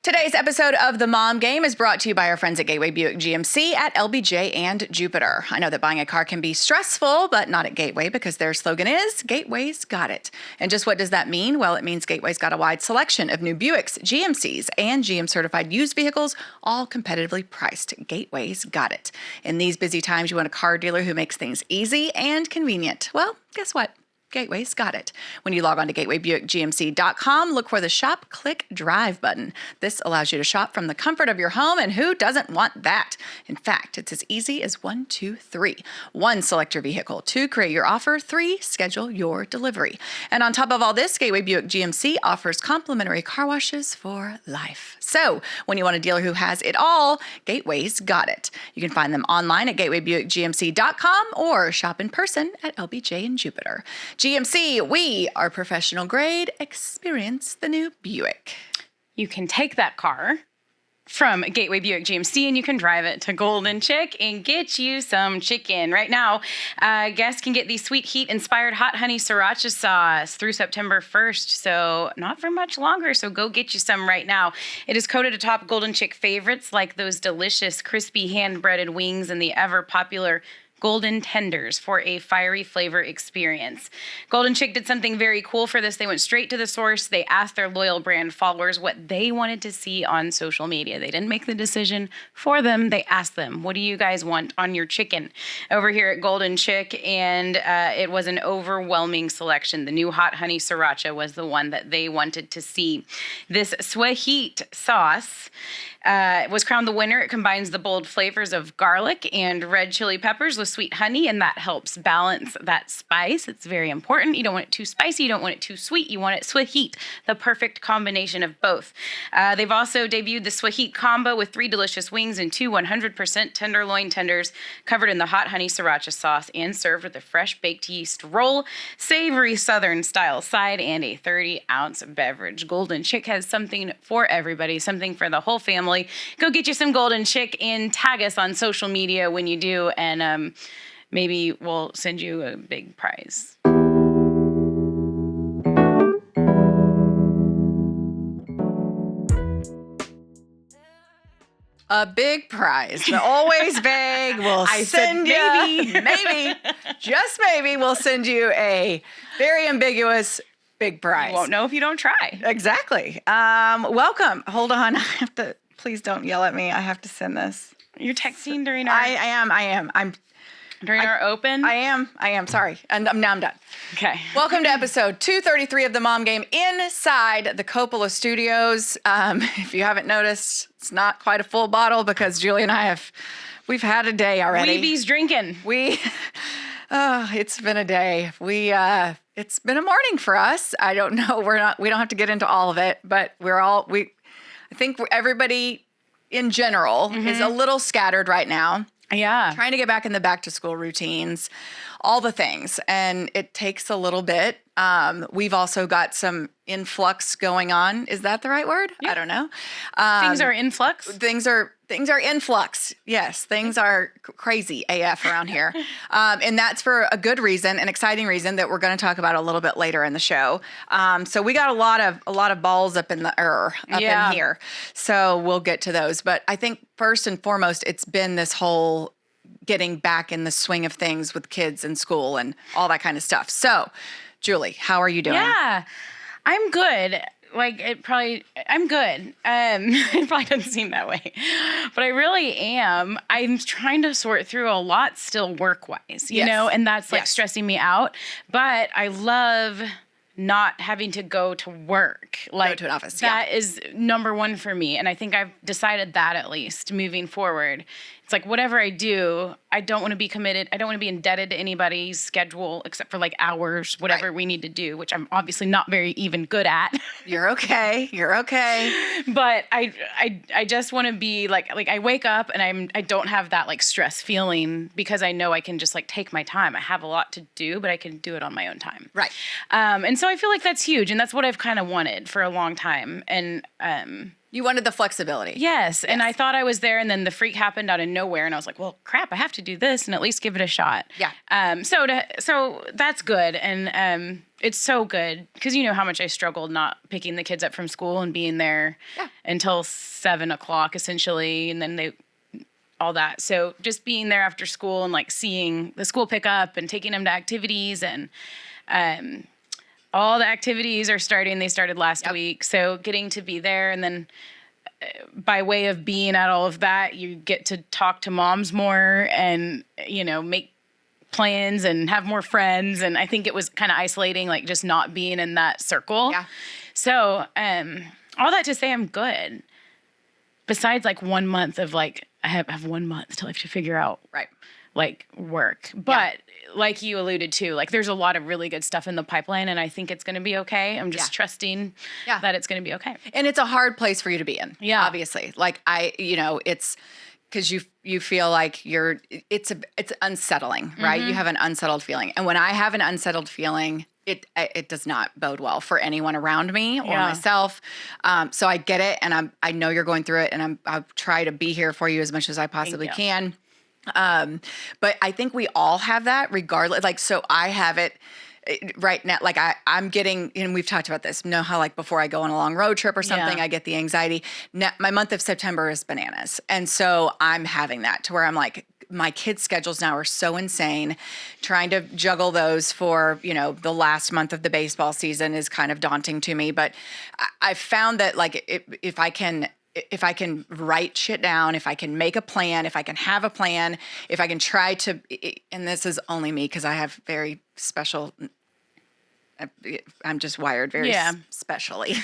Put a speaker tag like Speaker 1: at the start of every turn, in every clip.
Speaker 1: Today's episode of The Mom Game is brought to you by our friends at Gateway Buick GMC at LBJ and Jupiter. I know that buying a car can be stressful, but not at Gateway because their slogan is, Gateway's got it. And just what does that mean? Well, it means Gateway's got a wide selection of new Buicks, GMCs, and GM-certified used vehicles, all competitively priced. Gateway's got it. In these busy times, you want a car dealer who makes things easy and convenient. Well, guess what? Gateway's got it. When you log on to gatewaybuickgmc.com, look for the Shop, Click, Drive button. This allows you to shop from the comfort of your home, and who doesn't want that? In fact, it's as easy as 1, 2, 3. 1, select your vehicle. 2, create your offer. 3, schedule your delivery. And on top of all this, Gateway Buick GMC offers complimentary car washes for life. So when you want a dealer who has it all, Gateway's got it. You can find them online at gatewaybuickgmc.com or shop in person at LBJ and Jupiter. GMC, we are professional grade. Experience the new Buick.
Speaker 2: You can take that car from Gateway Buick GMC and you can drive it to Golden Chick and get you some chicken. Right now, guests can get the Sweet Heat inspired hot honey sriracha sauce through September 1st. So not for much longer. So go get you some right now. It is coated atop Golden Chick favorites like those delicious crispy hand-breaded wings and the ever popular golden tenders for a fiery flavor experience. Golden Chick did something very cool for this. They went straight to the source. They asked their loyal brand followers what they wanted to see on social media. They didn't make the decision for them. They asked them, what do you guys want on your chicken? Over here at Golden Chick, and it was an overwhelming selection. The new hot honey sriracha was the one that they wanted to see. This Sweet Heat sauce was crowned the winner. It combines the bold flavors of garlic and red chili peppers with sweet honey, and that helps balance that spice. It's very important. You don't want it too spicy. You don't want it too sweet. You want it Sweet Heat, the perfect combination of both. They've also debuted the Sweet Heat combo with 3 delicious wings and 2 100% tenderloin tenders covered in the hot honey sriracha sauce and served with a fresh baked yeast roll, savory southern style side, and a 30-ounce beverage. Golden Chick has something for everybody, something for the whole family. Go get you some Golden Chick and tag us on social media when you do, and maybe we'll send you a big prize.
Speaker 1: A big prize. But always vague. We'll send you, maybe, just maybe, we'll send you a very ambiguous big prize.
Speaker 2: You won't know if you don't try.
Speaker 1: Exactly. Welcome. Hold on. I have to. Please don't yell at me. I have to send this.
Speaker 2: You're texting during our...
Speaker 1: I am.
Speaker 2: During our open?
Speaker 1: I am. Sorry. And now I'm done.
Speaker 2: Okay.
Speaker 1: Welcome to episode 233 of The Mom Game inside the Coppola Studios. If you haven't noticed, it's not quite a full bottle because Julie and I we've had a day already.
Speaker 2: Weeby's drinking.
Speaker 1: It's been a day. It's been a morning for us. I don't know. We don't have to get into all of it, but I think everybody in general is a little scattered right now.
Speaker 2: Yeah.
Speaker 1: Trying to get back in the back to school routines, all the things. And it takes a little bit. We've also got some influx going on. Is that the right word? Yeah. I don't know.
Speaker 2: Things are in flux.
Speaker 1: Things are in flux. Yes. Things are crazy AF around here. And that's for a good reason, an exciting reason that we're going to talk about a little bit later in the show. So we got a lot of balls up in the air in here. So we'll get to those. But I think first and foremost, it's been this whole getting back in the swing of things with kids in school and all that kind of stuff. So Julie, how are you doing?
Speaker 2: Yeah, I'm good. I'm good. It probably doesn't seem that way, but I really am. I'm trying to sort through a lot still work-wise, you know, and that's stressing me out. But I love not having to go to work.
Speaker 1: Go to an office.
Speaker 2: That is number one for me. And I think I've decided that at least moving forward. It's like whatever I do, I don't want to be committed. I don't want to be indebted to anybody's schedule except for like hours, whatever we need to do, which I'm obviously not very even good at.
Speaker 1: You're okay.
Speaker 2: But I just want to be like I wake up and I don't have that like stress feeling because I know I can just like take my time. I have a lot to do, but I can do it on my own time.
Speaker 1: Right.
Speaker 2: And so I feel like that's huge. And that's what I've kind of wanted for a long time. And
Speaker 1: You wanted the flexibility.
Speaker 2: Yes. And I thought I was there, and then the freak happened out of nowhere, and I was like, well, crap, I have to do this and at least give it a shot.
Speaker 1: Yeah.
Speaker 2: So that's good. And it's so good because you know how much I struggled not picking the kids up from school and being there until 7:00 essentially. And then all that. So just being there after school and like seeing the school pick up and taking them to activities, and all the activities are starting. They started last week. So getting to be there, and then by way of being at all of that, you get to talk to moms more and, you know, make plans and have more friends. And I think it was kind of isolating, like just not being in that circle.
Speaker 1: Yeah.
Speaker 2: So all that to say, I'm good. Besides like 1 month of like, I have 1 month till I have to figure out like work. But like you alluded to, like there's a lot of really good stuff in the pipeline, and I think it's going to be okay. I'm just trusting that it's going to be okay.
Speaker 1: And it's a hard place for you to be in.
Speaker 2: Yeah.
Speaker 1: Obviously. Like it's because you feel like it's unsettling, right? You have an unsettled feeling. And when I have an unsettled feeling, it does not bode well for anyone around me or myself. So I get it, and I know you're going through it, and I'll try to be here for you as much as I possibly can. But I think we all have that regardless. Like, so I have it right now. Like I'm getting, and we've talked about this, you know how like before I go on a long road trip or something, I get the anxiety. Now, my month of September is bananas. And so I'm having that to where I'm like, my kids' schedules now are so insane. Trying to juggle those for, you know, the last month of the baseball season is kind of daunting to me. But I've found that like if I can write shit down, if I can make a plan, if I can have a plan, if I can try to, and this is only me because I have very special, I'm just wired very specially.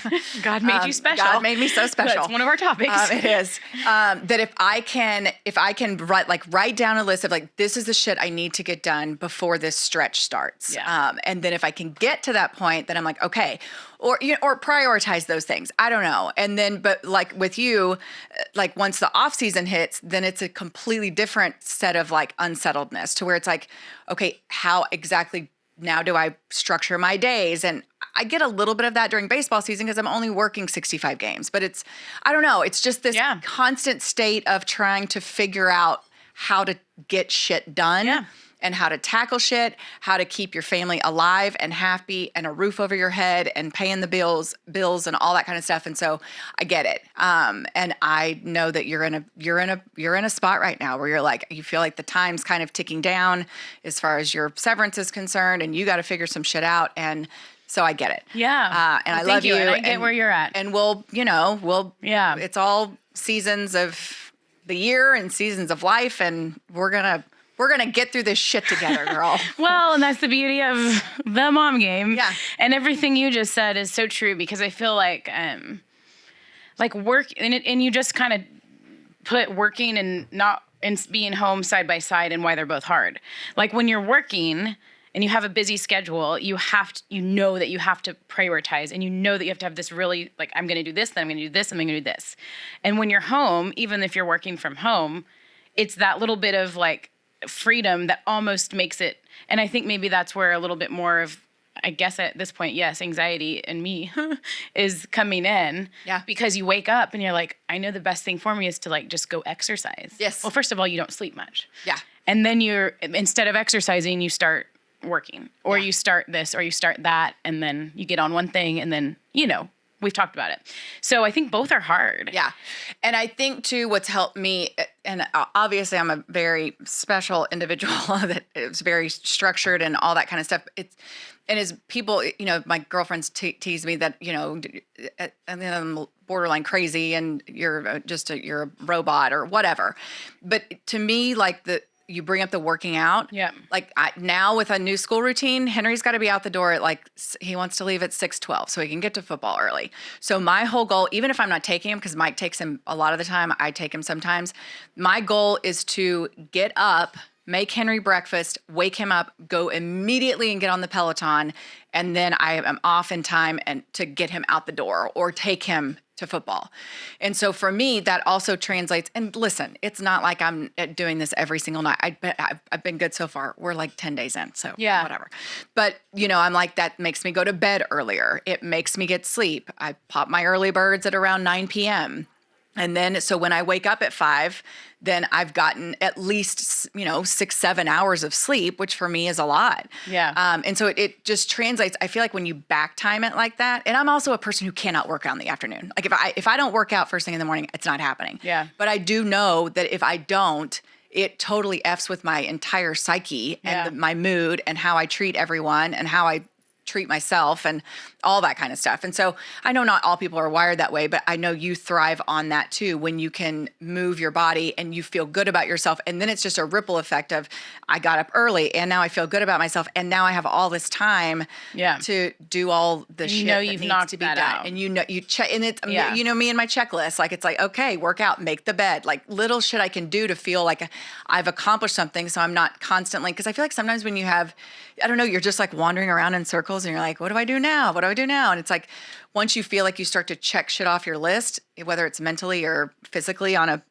Speaker 2: God made you special.
Speaker 1: God made me so special.
Speaker 2: That's one of our topics.
Speaker 1: It is. That if I can write down a list of like, this is the shit I need to get done before this stretch starts.
Speaker 2: Yeah.
Speaker 1: And then if I can get to that point, then I'm like, okay, or prioritize those things. I don't know. And then, but like with you, like once the off season hits, then it's a completely different set of like unsettledness to where it's like, okay, how exactly now do I structure my days? And I get a little bit of that during baseball season because I'm only working 65 games, but I don't know. It's just this constant state of trying to figure out how to get shit done and how to tackle shit, how to keep your family alive and happy and a roof over your head and paying the bills and all that kind of stuff. And so I get it. And I know that you're in a spot right now where you're like, you feel like the time's kind of ticking down as far as your severance is concerned, and you got to figure some shit out. And so I get it.
Speaker 2: Yeah.
Speaker 1: And I love you.
Speaker 2: And I get where you're at.
Speaker 1: And we'll it's all seasons of the year and seasons of life, and we're going to get through this shit together, girl.
Speaker 2: Well, and that's the beauty of the mom game.
Speaker 1: Yeah.
Speaker 2: And everything you just said is so true, because I feel like work, and you just kind of put working and being home side by side and why they're both hard. Like when you're working and you have a busy schedule, you know that you have to prioritize, and you know that you have to have this really, like, I'm going to do this, then I'm going to do this, and I'm going to do this. And when you're home, even if you're working from home, it's that little bit of like freedom that almost makes it. And I think maybe that's where a little bit more of, I guess at this point, yes, anxiety in me is coming in.
Speaker 1: Yeah.
Speaker 2: Because you wake up and you're like, I know the best thing for me is to like just go exercise.
Speaker 1: Yes.
Speaker 2: Well, first of all, you don't sleep much.
Speaker 1: Yeah.
Speaker 2: And then instead of exercising, you start working, or you start this, or you start that, and then you get on one thing, and then, we've talked about it. So I think both are hard.
Speaker 1: Yeah. And I think too, what's helped me, and obviously I'm a very special individual that is very structured and all that kind of stuff. And as people, my girlfriends tease me that, and then I'm borderline crazy and you're a robot or whatever. But to me, like you bring up the working out.
Speaker 2: Yeah.
Speaker 1: Like now with a new school routine, Henry's got to be out the door at he wants to leave at 6:12 so he can get to football early. So my whole goal, even if I'm not taking him, because Mike takes him a lot of the time, I take him sometimes. My goal is to get up make Henry breakfast, wake him up, go immediately and get on the Peloton, and then I am off in time and to get him out the door or take him to football. And so for me, that also translates. And listen, it's not like I'm doing this every single night. I've been good so far. We're like 10 days in, so whatever. But, I'm like, that makes me go to bed earlier. It makes me get sleep. I pop my early birds at around 9 p.m. And then, so when I wake up at 5, then I've gotten at least, 6-7 hours of sleep, which for me is a lot.
Speaker 2: Yeah.
Speaker 1: And so it just translates. I feel like when you back time it like that, and I'm also a person who cannot work out in the afternoon. Like if I don't work out first thing in the morning, it's not happening.
Speaker 2: Yeah.
Speaker 1: But I do know that if I don't, it totally F's with my entire psyche and my mood and how I treat everyone and how I treat myself and all that kind of stuff. And so I know not all people are wired that way, but I know you thrive on that too, when you can move your body and you feel good about yourself. And then it's just a ripple effect of, I got up early and now I feel good about myself. And now I have all this time to do all the shit that
Speaker 2: you've
Speaker 1: needs
Speaker 2: knocked
Speaker 1: to be
Speaker 2: that
Speaker 1: done.
Speaker 2: out.
Speaker 1: And you check, and it's, me and my checklist, like, it's like, okay, work out, make the bed, like little shit I can do to feel like I've accomplished something. So I'm not constantly, because I feel like sometimes when you have, I don't know, you're just like wandering around in circles and you're like, what do I do now? What do I do now? And it's like, once you feel like you start to check shit off your list, whether it's mentally or physically on a,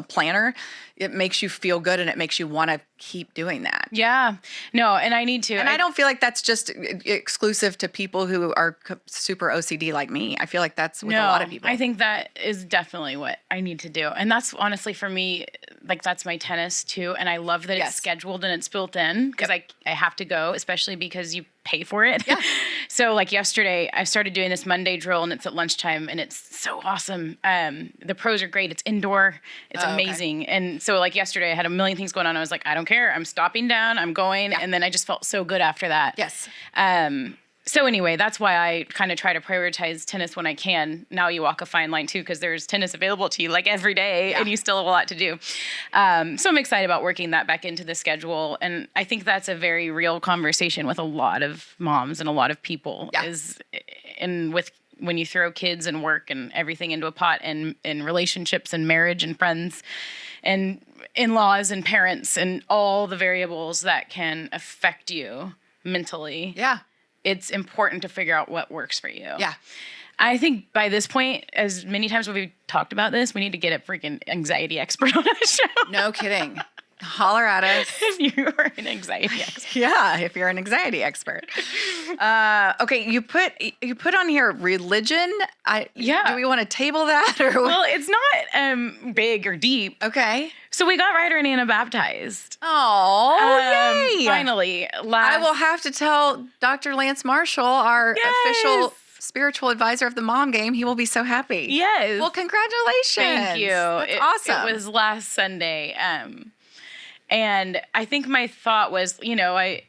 Speaker 1: planner, it makes you feel good and it makes you want to keep doing that.
Speaker 2: Yeah. No, and I need to.
Speaker 1: And I don't feel like that's just exclusive to people who are super OCD like me. I feel like that's with a lot of people.
Speaker 2: I think that is definitely what I need to do. And that's honestly for me, like that's my tennis too. And I love that it's scheduled and it's built in because I have to go, especially because you pay for it.
Speaker 1: Yeah.
Speaker 2: So like yesterday, I started doing this Monday drill and it's at lunchtime and it's so awesome. The pros are great. It's indoor. It's amazing. Okay. And so like yesterday, I had a million things going on. I was like, I don't care. I'm stopping down. I'm going. Yeah. And then I just felt so good after that.
Speaker 1: Yes.
Speaker 2: So anyway, that's why I kind of try to prioritize tennis when I can. Now you walk a fine line too, because there's tennis available to you like every day and you still have a lot to do. So I'm excited about working that back into the schedule. And I think that's a very real conversation with a lot of moms and a lot of people when you throw kids and work and everything into a pot and relationships and marriage and friends and in-laws and parents and all the variables that can affect you mentally.
Speaker 1: Yeah.
Speaker 2: It's important to figure out what works for you.
Speaker 1: Yeah.
Speaker 2: I think by this point, as many times we've talked about this, we need to get a freaking anxiety expert on the show.
Speaker 1: No kidding. Holler at us.
Speaker 2: If you are an anxiety expert.
Speaker 1: Yeah, if you're an anxiety expert. Okay, you put on here religion. Do we want to table that or?
Speaker 2: Well, it's not big or deep.
Speaker 1: Okay.
Speaker 2: So we got Ryder and Anna baptized.
Speaker 1: Oh, yay!
Speaker 2: Finally.
Speaker 1: I will have to tell Dr. Lance Marshall, our official spiritual advisor of the Mom Game. He will be so happy.
Speaker 2: Yes.
Speaker 1: Well, congratulations.
Speaker 2: Thank you.
Speaker 1: That's awesome.
Speaker 2: It was last Sunday. And I think my thought was, I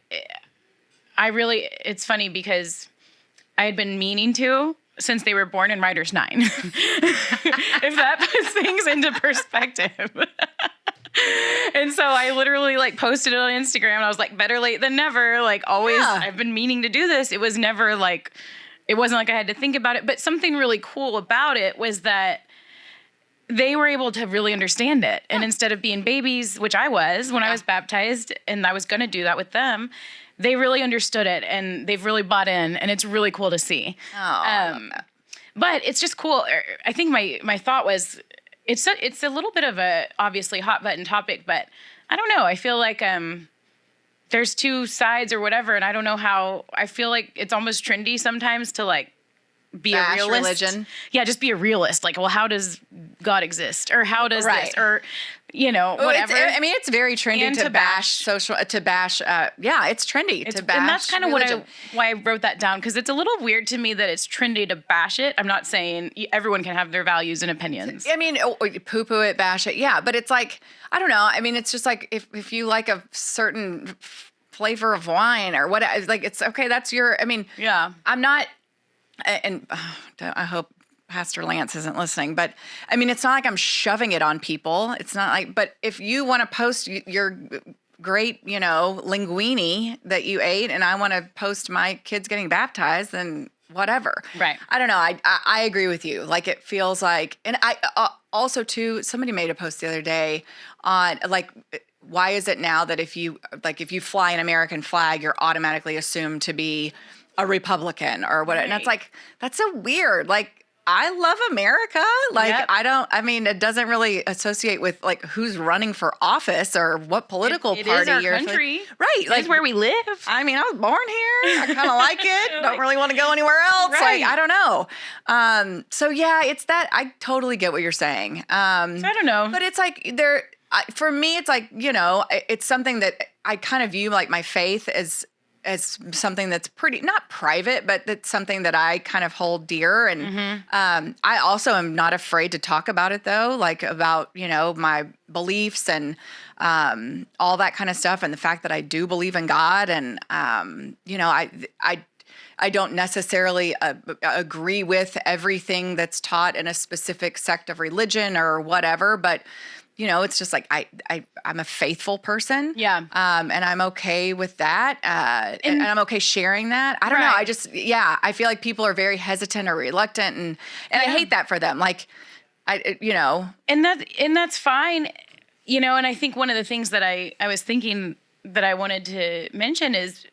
Speaker 2: really, it's funny because I had been meaning to since they were born and Ryder's 9. If that puts things into perspective. And so I literally posted it on Instagram and I was like, better late than never. Like always, I've been meaning to do this. It was never it wasn't like I had to think about it. But something really cool about it was that they were able to really understand it. And instead of being babies, which I was when I was baptized, and I was going to do that with them, they really understood it and they've really bought in, and it's really cool to see.
Speaker 1: Oh, I love that.
Speaker 2: But it's just cool. I think my thought was, it's a little bit of a obviously hot button topic, but I don't know. I feel like there's two sides or whatever, and I don't know how. I feel like it's almost trendy sometimes to be a realist.
Speaker 1: Religion.
Speaker 2: Yeah, just be a realist. Well, how does God exist? Or how does this? Or, whatever.
Speaker 1: It's very trendy
Speaker 2: And
Speaker 1: to bash it's trendy to bash
Speaker 2: and that's kind of
Speaker 1: religion.
Speaker 2: why I wrote that down, because it's a little weird to me that it's trendy to bash it. I'm not saying everyone can have their values and opinions.
Speaker 1: Poo-poo it, bash it. Yeah, but it's I don't know. It's just if you like a certain flavor of wine or what, it's okay. That's your,
Speaker 2: yeah.
Speaker 1: I'm not, and I hope Pastor Lance isn't listening, but it's not like I'm shoving it on people. It's not but if you want to post your great, linguine that you ate and I want to post my kids getting baptized, then whatever.
Speaker 2: Right.
Speaker 1: I don't know. I agree with you. It feels like, and I also too, somebody made a post the other day on why is it now that if you fly an American flag, you're automatically assumed to be a Republican or what? And it's like, that's so weird. Like, I love America. Like, it doesn't really associate with like who's running for office or what political party
Speaker 2: is our
Speaker 1: you're
Speaker 2: country.
Speaker 1: Right.
Speaker 2: Like, it's where we live.
Speaker 1: I mean, I was born here. I kind of like it. Don't really want to go anywhere else.
Speaker 2: Right.
Speaker 1: Like, I don't know. So yeah, it's that. I totally get what you're saying.
Speaker 2: So I don't know.
Speaker 1: But it's like for me, it's like, it's something that I kind of view like my faith as something that's pretty, not private, but that's something that I kind of hold dear. And I also am not afraid to talk about it though, like about, my beliefs and all that kind of stuff. And the fact that I do believe in God and, I don't necessarily agree with everything that's taught in a specific sect of religion or whatever, but it's just like I'm a faithful person.
Speaker 2: Yeah.
Speaker 1: And I'm okay with that. And I'm okay sharing that. I don't know. I feel like people are very hesitant or reluctant and I hate that for them. Like,
Speaker 2: And that's fine. And I think one of the things that I was thinking that I wanted to mention is,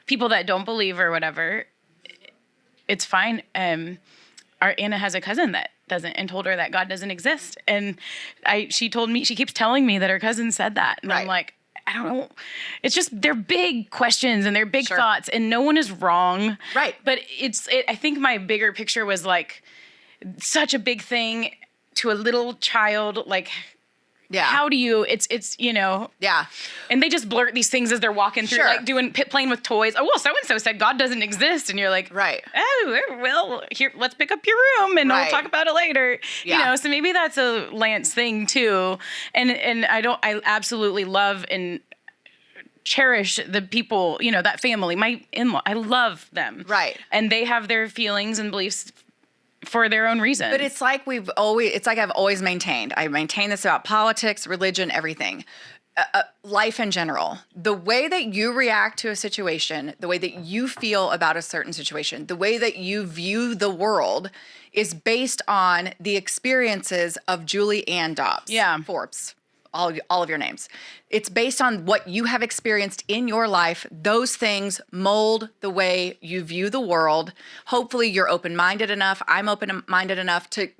Speaker 2: people that don't believe or whatever, it's fine. Our Anna has a cousin that doesn't, and told her that God doesn't exist. And she keeps telling me that her cousin said that. And I'm like, I don't know. It's just, they're big questions and they're big thoughts and no one is wrong.
Speaker 1: Right.
Speaker 2: But I think my bigger picture was like such a big thing to a little child, like, how do you,
Speaker 1: Yeah.
Speaker 2: And they just blurt these things as they're walking through, like playing with toys. Oh, well, so-and-so said God doesn't exist. And you're like, oh, well, here, let's pick up your room and we'll talk about it later.
Speaker 1: Yeah.
Speaker 2: So maybe that's a Lance thing too. And I absolutely love and cherish the people, that family, my in-law, I love them.
Speaker 1: Right.
Speaker 2: And they have their feelings and beliefs for their own reasons.
Speaker 1: But it's like I've always maintained. I maintain this about politics, religion, everything. Life in general. The way that you react to a situation, the way that you feel about a certain situation, the way that you view the world is based on the experiences of Julie Ann Dobbs.
Speaker 2: Yeah.
Speaker 1: Forbes. All of your names. It's based on what you have experienced in your life. Those things mold the way you view the world. Hopefully you're open-minded enough. I'm open-minded enough to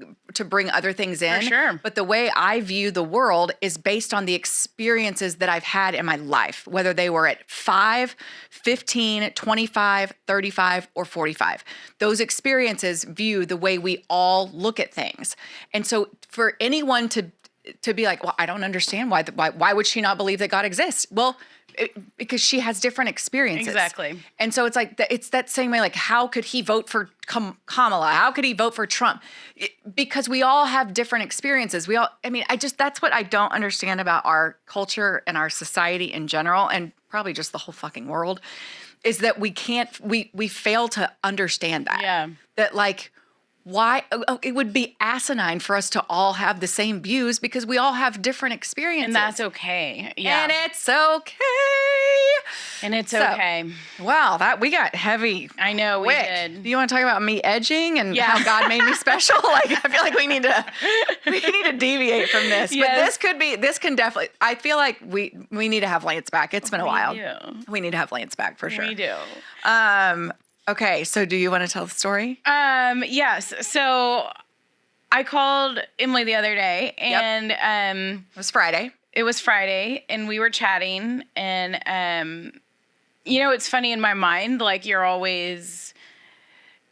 Speaker 1: bring other things in.
Speaker 2: For sure.
Speaker 1: But the way I view the world is based on the experiences that I've had in my life, whether they were at 5, 15, 25, 35, or 45. Those experiences view the way we all look at things. And so for anyone to be like, well, I don't understand why would she not believe that God exists? Well, because she has different experiences.
Speaker 2: Exactly.
Speaker 1: And so it's like, it's that same way, like, how could he vote for Kamala? How could he vote for Trump? Because we all have different experiences. That's what I don't understand about our culture and our society in general, and probably just the whole fucking world, is that we fail to understand that.
Speaker 2: Yeah.
Speaker 1: That like, why it would be asinine for us to all have the same views because we all have different experiences.
Speaker 2: And that's okay. Yeah.
Speaker 1: And it's okay.
Speaker 2: And it's okay.
Speaker 1: Wow, we got heavy.
Speaker 2: I know, we did.
Speaker 1: Do you want to talk about me edging and how God made me special? Like, I feel like we need to deviate from this.
Speaker 2: Yes.
Speaker 1: But this can definitely, I feel like we need to have Lance back. It's been a while. We need to have Lance back for sure.
Speaker 2: We do.
Speaker 1: Okay, so do you want to tell the story?
Speaker 2: Yes. So I called Emily the other day and
Speaker 1: it was Friday.
Speaker 2: It was Friday and we were chatting and it's funny in my mind, like you're always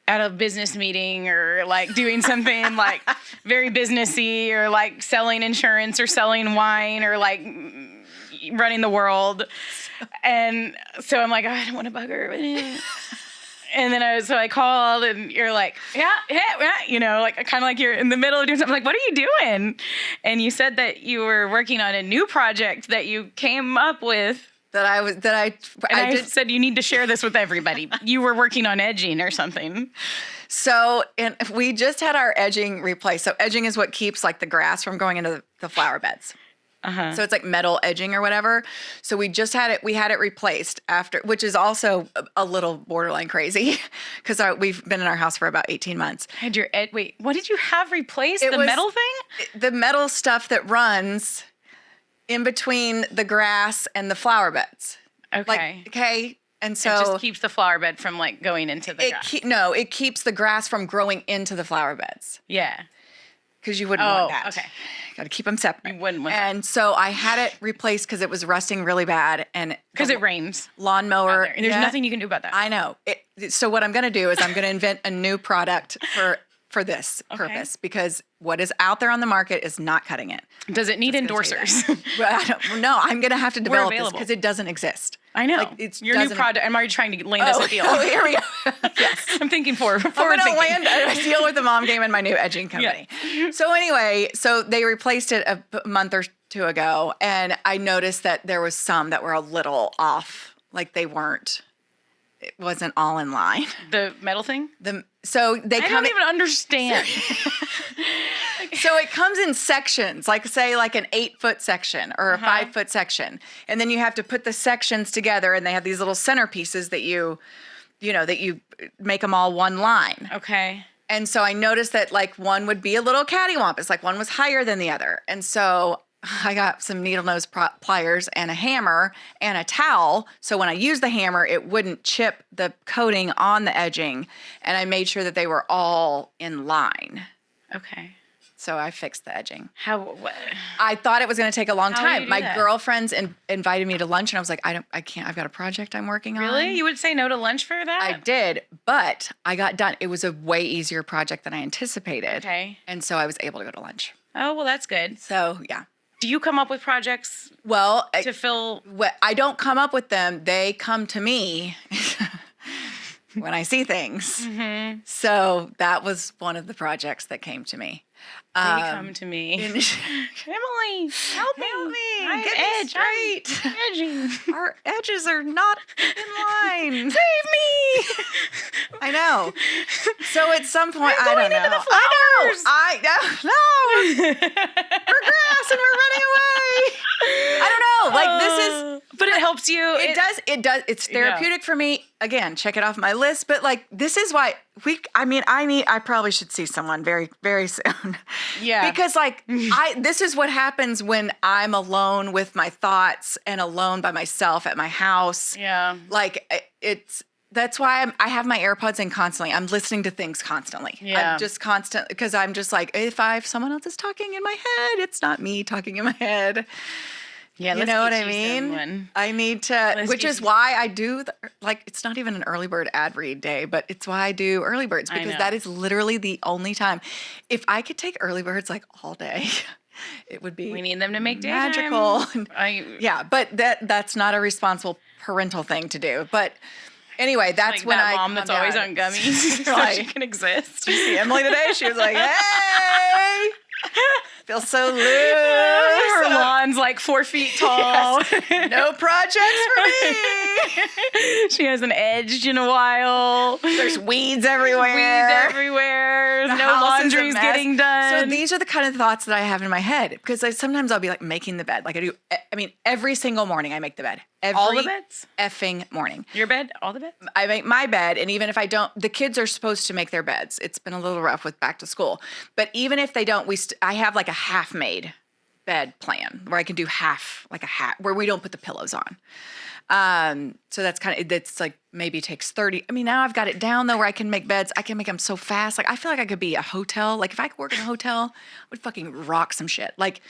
Speaker 2: at a business meeting or like doing something like very businessy or like selling insurance or selling wine or like running the world. And so I'm like, oh, I don't want to bug her. And then I called and you're like, yeah, like kind of like you're in the middle of doing something. I'm like, what are you doing? And you said that you were working on a new project that you came up with. I said you need to share this with everybody. You were working on edging or something.
Speaker 1: So, and we just had our edging replaced. So edging is what keeps like the grass from going into the flower beds. So it's like metal edging or whatever. So we had it replaced after, which is also a little borderline crazy because we've been in our house for about 18 months.
Speaker 2: Wait, what did you have replaced? The metal thing?
Speaker 1: The metal stuff that runs in between the grass and the flower beds.
Speaker 2: Okay.
Speaker 1: Okay. And so
Speaker 2: it just keeps the flower bed from like going into the grass.
Speaker 1: it keeps the grass from growing into the flower beds.
Speaker 2: Yeah.
Speaker 1: Because you wouldn't want that.
Speaker 2: Okay.
Speaker 1: Got to keep them separate.
Speaker 2: You wouldn't want that.
Speaker 1: And so I had it replaced because it was rusting really bad. And
Speaker 2: Because it rains.
Speaker 1: Lawnmower.
Speaker 2: And there's nothing you can do about that.
Speaker 1: I know. So what I'm going to do is I'm going to invent a new product for this purpose, because what is out there on the market is not cutting it.
Speaker 2: Does it need endorsers?
Speaker 1: Well, I don't know. I'm going to have to develop this
Speaker 2: available.
Speaker 1: because it doesn't exist.
Speaker 2: I know.
Speaker 1: Like, it's
Speaker 2: your new product. I'm already trying to land us a deal.
Speaker 1: Oh, here we go. Yes.
Speaker 2: I'm thinking forward
Speaker 1: I'm going to
Speaker 2: thinking.
Speaker 1: land a deal with the mom game and my new edging company.
Speaker 2: Yeah.
Speaker 1: So anyway, so they replaced it a month or two ago, and I noticed that there was some that were a little off. Like it wasn't all in line.
Speaker 2: The metal thing?
Speaker 1: So they
Speaker 2: I
Speaker 1: come
Speaker 2: don't even understand.
Speaker 1: So it comes in sections, like say like an 8-foot section or a 5-foot section. And then you have to put the sections together, and they have these little centerpieces that you make them all one line.
Speaker 2: Okay.
Speaker 1: And so I noticed that like one would be a little cattywampus, like one was higher than the other. And so I got some needle nose pliers and a hammer and a towel. So when I used the hammer, it wouldn't chip the coating on the edging. And I made sure that they were all in line.
Speaker 2: Okay.
Speaker 1: So I fixed the edging.
Speaker 2: What?
Speaker 1: I thought it was going to take a long
Speaker 2: How do you
Speaker 1: time.
Speaker 2: do
Speaker 1: My
Speaker 2: that?
Speaker 1: girlfriends invited me to lunch, and I was like, I can't. I've got a project I'm working on.
Speaker 2: Really? You would say no to lunch for that?
Speaker 1: I did, but I got done. It was a way easier project than I anticipated.
Speaker 2: Okay.
Speaker 1: And so I was able to go to lunch.
Speaker 2: Oh, well, that's good.
Speaker 1: So yeah.
Speaker 2: Do you come up with projects
Speaker 1: Well,
Speaker 2: to fill?
Speaker 1: I don't come up with them. They come to me when I see things.
Speaker 2: Mm-hmm.
Speaker 1: So that was one of the projects that came to me.
Speaker 2: They come to me. Emily, help me. I'm
Speaker 1: Get me straight.
Speaker 2: I'm edging.
Speaker 1: Our edges are not in line.
Speaker 2: Save me.
Speaker 1: I know. So at some point,
Speaker 2: I'm
Speaker 1: I
Speaker 2: going
Speaker 1: don't know.
Speaker 2: into the flowers.
Speaker 1: I know. No. We're grass and we're running away. I don't know. Like this is.
Speaker 2: But it helps you.
Speaker 1: It does. It's therapeutic for me. Again, check it off my list. But like, this is why I probably should see someone very, very soon.
Speaker 2: Yeah.
Speaker 1: Because like, this is what happens when I'm alone with my thoughts and alone by myself at my house.
Speaker 2: Yeah.
Speaker 1: Like that's why I have my AirPods in constantly. I'm listening to things constantly.
Speaker 2: Yeah.
Speaker 1: I'm just constant, because I'm just like, if someone else is talking in my head, it's not me talking in my head.
Speaker 2: Yeah,
Speaker 1: You know what I mean? I need to, which is why I do, it's not even an early bird ad read day, but it's why I do early birds, because that is literally the only time. If I could take early birds like all day, it would be
Speaker 2: We need them to make daytime.
Speaker 1: magical. Yeah, but that's not a responsible parental thing to do. But anyway, that's
Speaker 2: like
Speaker 1: when
Speaker 2: that mom that's always on gummies so she can exist.
Speaker 1: Did you see Emily today? She was like, hey! Feel so loose.
Speaker 2: Her lawn's like 4 feet tall.
Speaker 1: Yes. No projects for me.
Speaker 2: She hasn't edged in a while.
Speaker 1: There's weeds everywhere. The
Speaker 2: No
Speaker 1: house is a
Speaker 2: laundry's
Speaker 1: mess.
Speaker 2: getting done.
Speaker 1: So these are the kind of thoughts that I have in my head, because sometimes I'll be like making the bed. Like I do. I mean, every single morning I make the bed.
Speaker 2: All the beds?
Speaker 1: Effing morning.
Speaker 2: Your bed? All the beds?
Speaker 1: I make my bed, and even if I don't, the kids are supposed to make their beds. It's been a little rough with back to school, but even if they don't, I have like a half-made bed plan where I can do half, like a hat, where we don't put the pillows on. So that's like maybe takes 30. I mean, now I've got it down though, where I can make beds. I can make them so fast. Like I feel like I could be a hotel. Like if I could work in a hotel, I would fucking rock some shit. Like,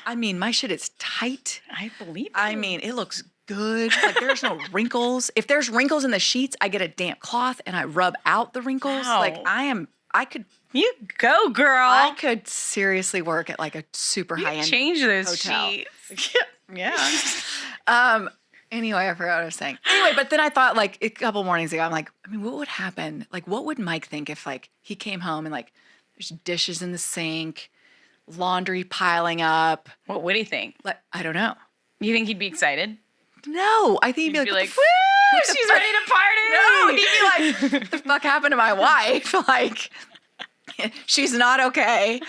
Speaker 1: I mean, my shit is tight.
Speaker 2: I believe
Speaker 1: I mean, it looks good. Like there's no wrinkles. If there's wrinkles in the sheets, I get a damp cloth and I rub out the wrinkles.
Speaker 2: Wow.
Speaker 1: Like
Speaker 2: You go, girl.
Speaker 1: I could seriously work at like a super high-end
Speaker 2: change those
Speaker 1: hotel.
Speaker 2: sheets.
Speaker 1: Yeah. Anyway, I forgot what I was saying. Anyway, but then I thought like a couple mornings ago, I'm like, I mean, what would happen? Like, what would Mike think if like he came home and like there's dishes in the sink, laundry piling up?
Speaker 2: What would he think?
Speaker 1: Like, I don't know.
Speaker 2: You think he'd be excited?
Speaker 1: No, I think he'd be like,
Speaker 2: woo, she's ready to party.
Speaker 1: No, he'd be like, what the fuck happened to my wife? Like, she's not okay.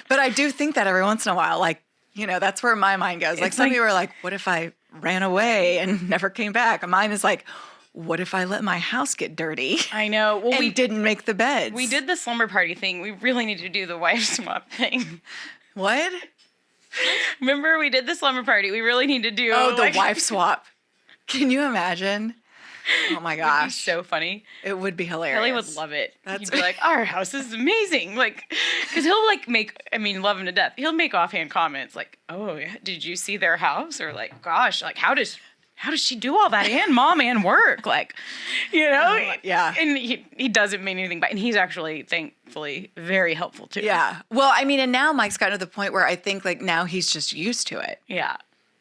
Speaker 1: But I do think that every once in a while, like, that's where my mind goes. Like some people are like, what if I ran away and never came back? And mine is like, what if I let my house get dirty?
Speaker 2: I know. Well,
Speaker 1: we didn't make the beds.
Speaker 2: We did the slumber party thing. We really need to do the wife swap thing.
Speaker 1: What?
Speaker 2: Remember we did the slumber party. We really need to do.
Speaker 1: Oh, the wife swap. Can you imagine? Oh my
Speaker 2: It'd be
Speaker 1: gosh.
Speaker 2: so funny.
Speaker 1: It would be hilarious.
Speaker 2: Kelly would love it.
Speaker 1: That's-
Speaker 2: He'd be like, our house is amazing. Like, because he'll like love him to death. He'll make offhand comments like, oh, yeah, did you see their house? Or like, gosh, like, how does she do all that and mom and work? Like,
Speaker 1: yeah.
Speaker 2: And he doesn't mean anything, and he's actually, thankfully, very helpful too.
Speaker 1: Yeah. Well, I mean, and now Mike's gotten to the point where I think like now he's just used to it.
Speaker 2: Yeah.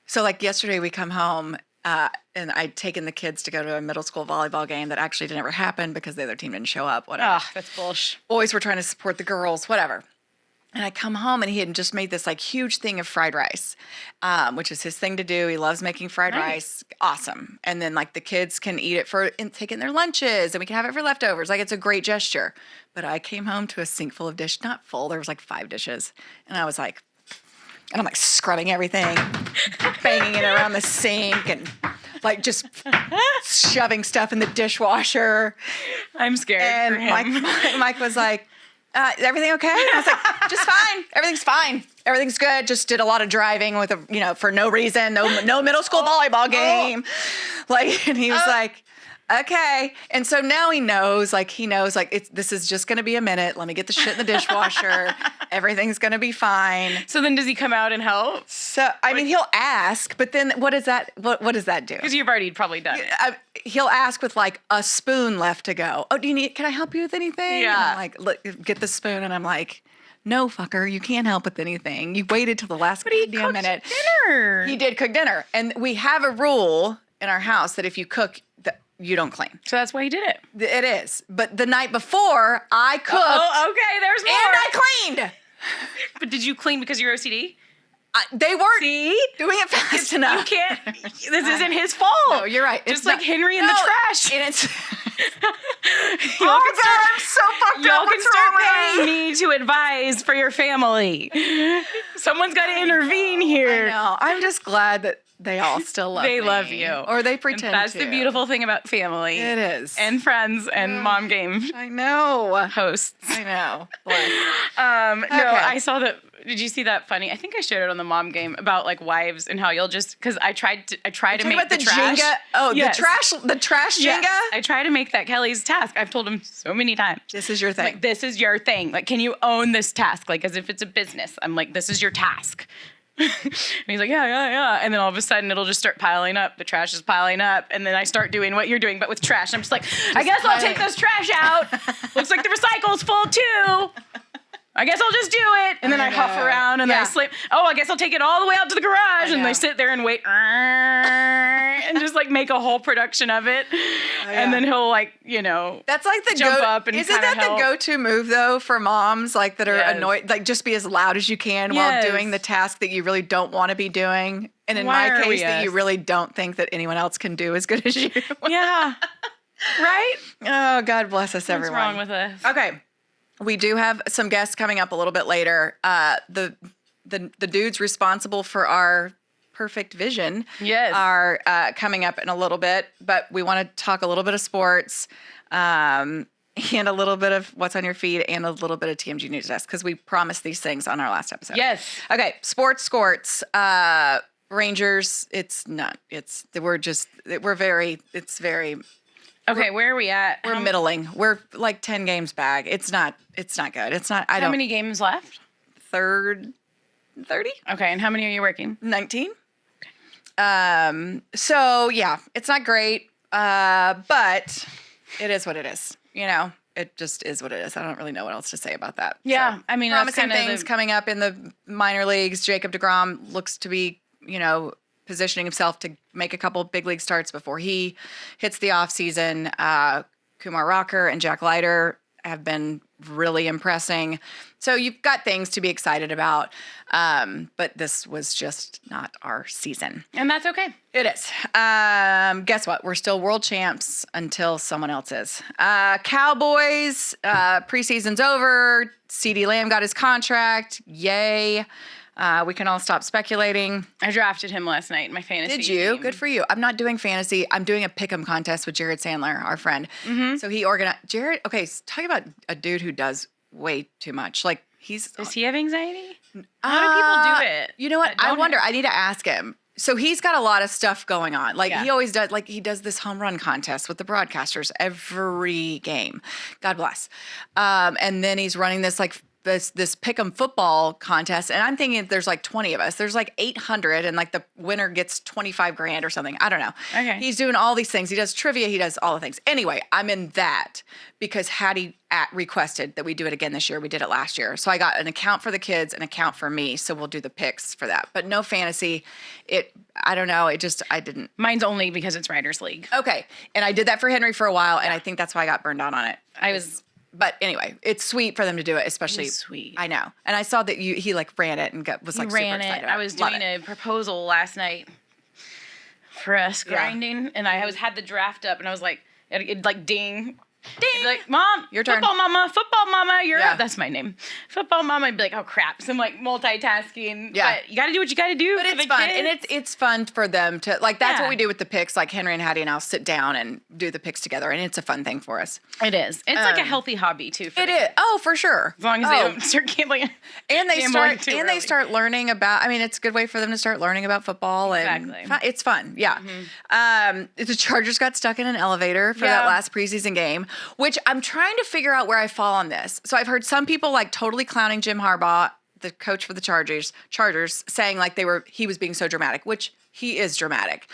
Speaker 1: So like yesterday we come home and I'd taken the kids to go to a middle school volleyball game that actually didn't ever happen because the other team didn't show up, whatever.
Speaker 2: Oh, that's bullshit.
Speaker 1: Boys were trying to support the girls, whatever. And I come home and he had just made this like huge thing of fried rice, which is his thing to do. He loves making fried rice. Awesome. And then like the kids can eat it take it in their lunches and we can have it for leftovers. Like it's a great gesture. But I came home to a sink full of dishes, not full, there was like 5 dishes. And I was like, and I'm like scrubbing everything, banging it around the sink and like just shoving stuff in the dishwasher.
Speaker 2: I'm scared
Speaker 1: And
Speaker 2: for him.
Speaker 1: Mike was like, is everything okay? And I was like, just fine. Everything's fine. Everything's good. Just did a lot of driving with for no reason. No middle school volleyball game. Like, and he was like, okay. And so now he knows this is just going to be a minute. Let me get the shit in the dishwasher. Everything's going to be fine.
Speaker 2: So then does he come out and help?
Speaker 1: So, I mean, he'll ask, but then what does that do?
Speaker 2: Because you've already probably done it.
Speaker 1: He'll ask with like a spoon left to go. Oh, can I help you with anything?
Speaker 2: Yeah.
Speaker 1: And I'm like, look, get the spoon. And I'm like, no, fucker, you can't help with anything. You waited till the last goddamn minute.
Speaker 2: Dinner.
Speaker 1: He did cook dinner. And we have a rule in our house that if you cook, you don't clean.
Speaker 2: So that's why he did it.
Speaker 1: It is. But the night before, I cooked.
Speaker 2: Oh, okay, there's more.
Speaker 1: And I cleaned.
Speaker 2: But did you clean because you're OCD?
Speaker 1: They weren't doing it fast enough.
Speaker 2: You can't. This isn't his fault.
Speaker 1: No, you're right.
Speaker 2: Just like Henry in the trash.
Speaker 1: And it's...
Speaker 2: Y'all
Speaker 1: I'm so fucked up.
Speaker 2: Y'all can
Speaker 1: What's
Speaker 2: start
Speaker 1: wrong with
Speaker 2: paying me to advise for your family. Someone's got to intervene here.
Speaker 1: I know. I'm just glad that they all still love me.
Speaker 2: They love you.
Speaker 1: Or they pretend
Speaker 2: And that's
Speaker 1: to.
Speaker 2: the beautiful thing about family.
Speaker 1: It is.
Speaker 2: And friends and mom game
Speaker 1: I know.
Speaker 2: hosts.
Speaker 1: I know. Boy.
Speaker 2: No,
Speaker 1: Okay.
Speaker 2: I saw that. Did you see that funny? I think I shared it on the mom game about like wives and how you'll just because I try to make
Speaker 1: About
Speaker 2: the trash.
Speaker 1: Jenga. Oh,
Speaker 2: Yes.
Speaker 1: the trash Jenga.
Speaker 2: Yes. I try to make that Kelly's task. I've told him so many times.
Speaker 1: This is your thing.
Speaker 2: Like, this is your thing. Like, can you own this task? Like, as if it's a business. I'm like, this is your task. And he's like, yeah. And then all of a sudden, it'll just start piling up. The trash is piling up. And then I start doing what you're doing, but with trash. And I'm just like, I guess I'll take this trash out. Looks like the recycle's full, too. I guess I'll just do it. And then I huff around and I sleep. Oh, I guess I'll take it all the way out to the garage. And they sit there and wait and just like make a whole production of it. And then he'll like,
Speaker 1: That's like the
Speaker 2: jump up and
Speaker 1: isn't
Speaker 2: kinda
Speaker 1: that
Speaker 2: help.
Speaker 1: the go-to move though for moms like that are
Speaker 2: Yes.
Speaker 1: annoyed? Like just be as loud as you can while doing the task that you really don't want to be doing. And in
Speaker 2: Why
Speaker 1: my
Speaker 2: are we
Speaker 1: case, that
Speaker 2: us?
Speaker 1: you really don't think that anyone else can do as good as you.
Speaker 2: yeah. Right?
Speaker 1: Oh, God bless us, everyone.
Speaker 2: What's wrong with us?
Speaker 1: Okay. We do have some guests coming up a little bit later. The dudes responsible for our perfect vision
Speaker 2: Yes.
Speaker 1: are coming up in a little bit, but we want to talk a little bit of sports and a little bit of what's on your feed and a little bit of TMG News Desk because we promised these things on our last episode.
Speaker 2: Yes.
Speaker 1: Okay, sports. Rangers, it's not. It's very
Speaker 2: Okay, where are we at?
Speaker 1: we're middling. We're like 10 games back. It's not good. It's not.
Speaker 2: How many games left?
Speaker 1: 30?
Speaker 2: Okay, and how many are you working?
Speaker 1: 19. So yeah, it's not great. But it is what it is. It just is what it is. I don't really know what else to say about that.
Speaker 2: Yeah,
Speaker 1: So,
Speaker 2: I mean, that's
Speaker 1: promising
Speaker 2: kind of
Speaker 1: things coming up in the minor leagues. Jacob deGrom looks to be, positioning himself to make a couple big league starts before he hits the offseason. Kumar Rocker and Jack Leiter have been really impressing. So you've got things to be excited about. But this was just not our season.
Speaker 2: And that's okay.
Speaker 1: It is. Guess what? We're still world champs until someone else is. Cowboys, preseason's over. CeeDee Lamb got his contract. Yay. We can all stop speculating.
Speaker 2: I drafted him last night in my fantasy
Speaker 1: Did you?
Speaker 2: team.
Speaker 1: Good for you. I'm not doing fantasy. I'm doing a pick'em contest with Jared Sandler, our friend. So he organized. Jared, okay, talk about a dude who does way too much. Like
Speaker 2: Does he have anxiety? How do people do it?
Speaker 1: You know what?
Speaker 2: that
Speaker 1: I
Speaker 2: don't
Speaker 1: wonder.
Speaker 2: have-
Speaker 1: I need to ask him. So he's got a lot of stuff going on. Like
Speaker 2: Yeah.
Speaker 1: he always does. Like he does this home run contest with the broadcasters every game. God bless. And then he's running this like this pick'em football contest. And I'm thinking there's like 20 of us. There's like 800, and like the winner gets 25 grand or something. I don't know.
Speaker 2: Okay.
Speaker 1: He's doing all these things. He does trivia. He does all the things. Anyway, I'm in that because Hattie requested that we do it again this year. We did it last year. So I got an account for the kids, an account for me. So we'll do the picks for that. But no fantasy. I don't know. I didn't.
Speaker 2: Mine's only because it's Writers League.
Speaker 1: Okay. And I did that for Henry for a while. And I think that's why I got burned out on it. But anyway, it's sweet for them to do it, especially.
Speaker 2: It is sweet.
Speaker 1: I know. And I saw that he like ran it and was like
Speaker 2: He
Speaker 1: super
Speaker 2: ran
Speaker 1: excited.
Speaker 2: it. I was doing a proposal last night for us grinding, and I had the draft up, and I was like, it'd like ding. Ding! Like, Mom,
Speaker 1: Your turn.
Speaker 2: Football mama, you're up. That's my name. Football mama. I'd be like, oh crap. So I'm like multitasking.
Speaker 1: Yeah.
Speaker 2: But you got to do what you got to do.
Speaker 1: But
Speaker 2: for
Speaker 1: it's
Speaker 2: the
Speaker 1: fun.
Speaker 2: kids.
Speaker 1: And it's fun for them to, like, that's
Speaker 2: Yeah.
Speaker 1: what we do with the picks. Like, Henry and Hattie and I'll sit down and do the picks together. And it's a fun thing for us.
Speaker 2: It is. It's like a healthy hobby, too. For
Speaker 1: It
Speaker 2: the
Speaker 1: is.
Speaker 2: kids.
Speaker 1: Oh, for sure.
Speaker 2: As long as they don't start gambling.
Speaker 1: And they
Speaker 2: gambling
Speaker 1: start
Speaker 2: too
Speaker 1: and they
Speaker 2: early.
Speaker 1: start learning about. I mean, it's a good way for them to start learning about football. And
Speaker 2: Exactly.
Speaker 1: it's fun. Yeah. The Chargers got stuck in an elevator for that last preseason game, which I'm trying to figure out where I fall on this. So I've heard some people like totally clowning Jim Harbaugh, the coach for the Chargers, saying like he was being so dramatic, which he is dramatic.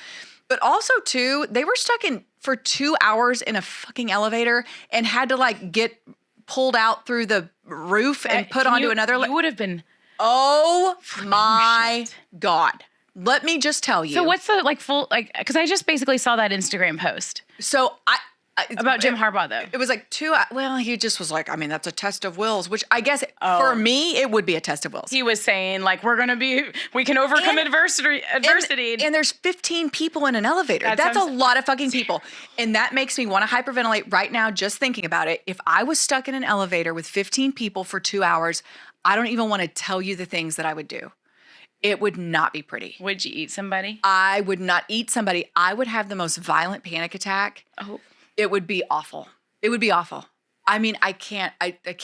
Speaker 1: But also too, they were stuck in for 2 hours in a fucking elevator and had to like get pulled out through the roof and put onto another.
Speaker 2: You would have been.
Speaker 1: Oh my God. Let me just tell you.
Speaker 2: So what's the like full like? Because I just basically saw that Instagram post
Speaker 1: So
Speaker 2: about Jim Harbaugh though.
Speaker 1: It was like well, he just was like, I mean, that's a test of wills, which I guess for me, it would be a test of wills.
Speaker 2: He was saying like we can overcome adversity.
Speaker 1: And there's 15 people in an elevator. That's a lot of fucking people. And that makes me want to hyperventilate right now just thinking about it. If I was stuck in an elevator with 15 people for 2 hours, I don't even want to tell you the things that I would do. It would not be pretty.
Speaker 2: Would you eat somebody?
Speaker 1: I would not eat somebody. I would have the most violent panic attack.
Speaker 2: Oh.
Speaker 1: It would be awful. It would be awful. I mean, I can't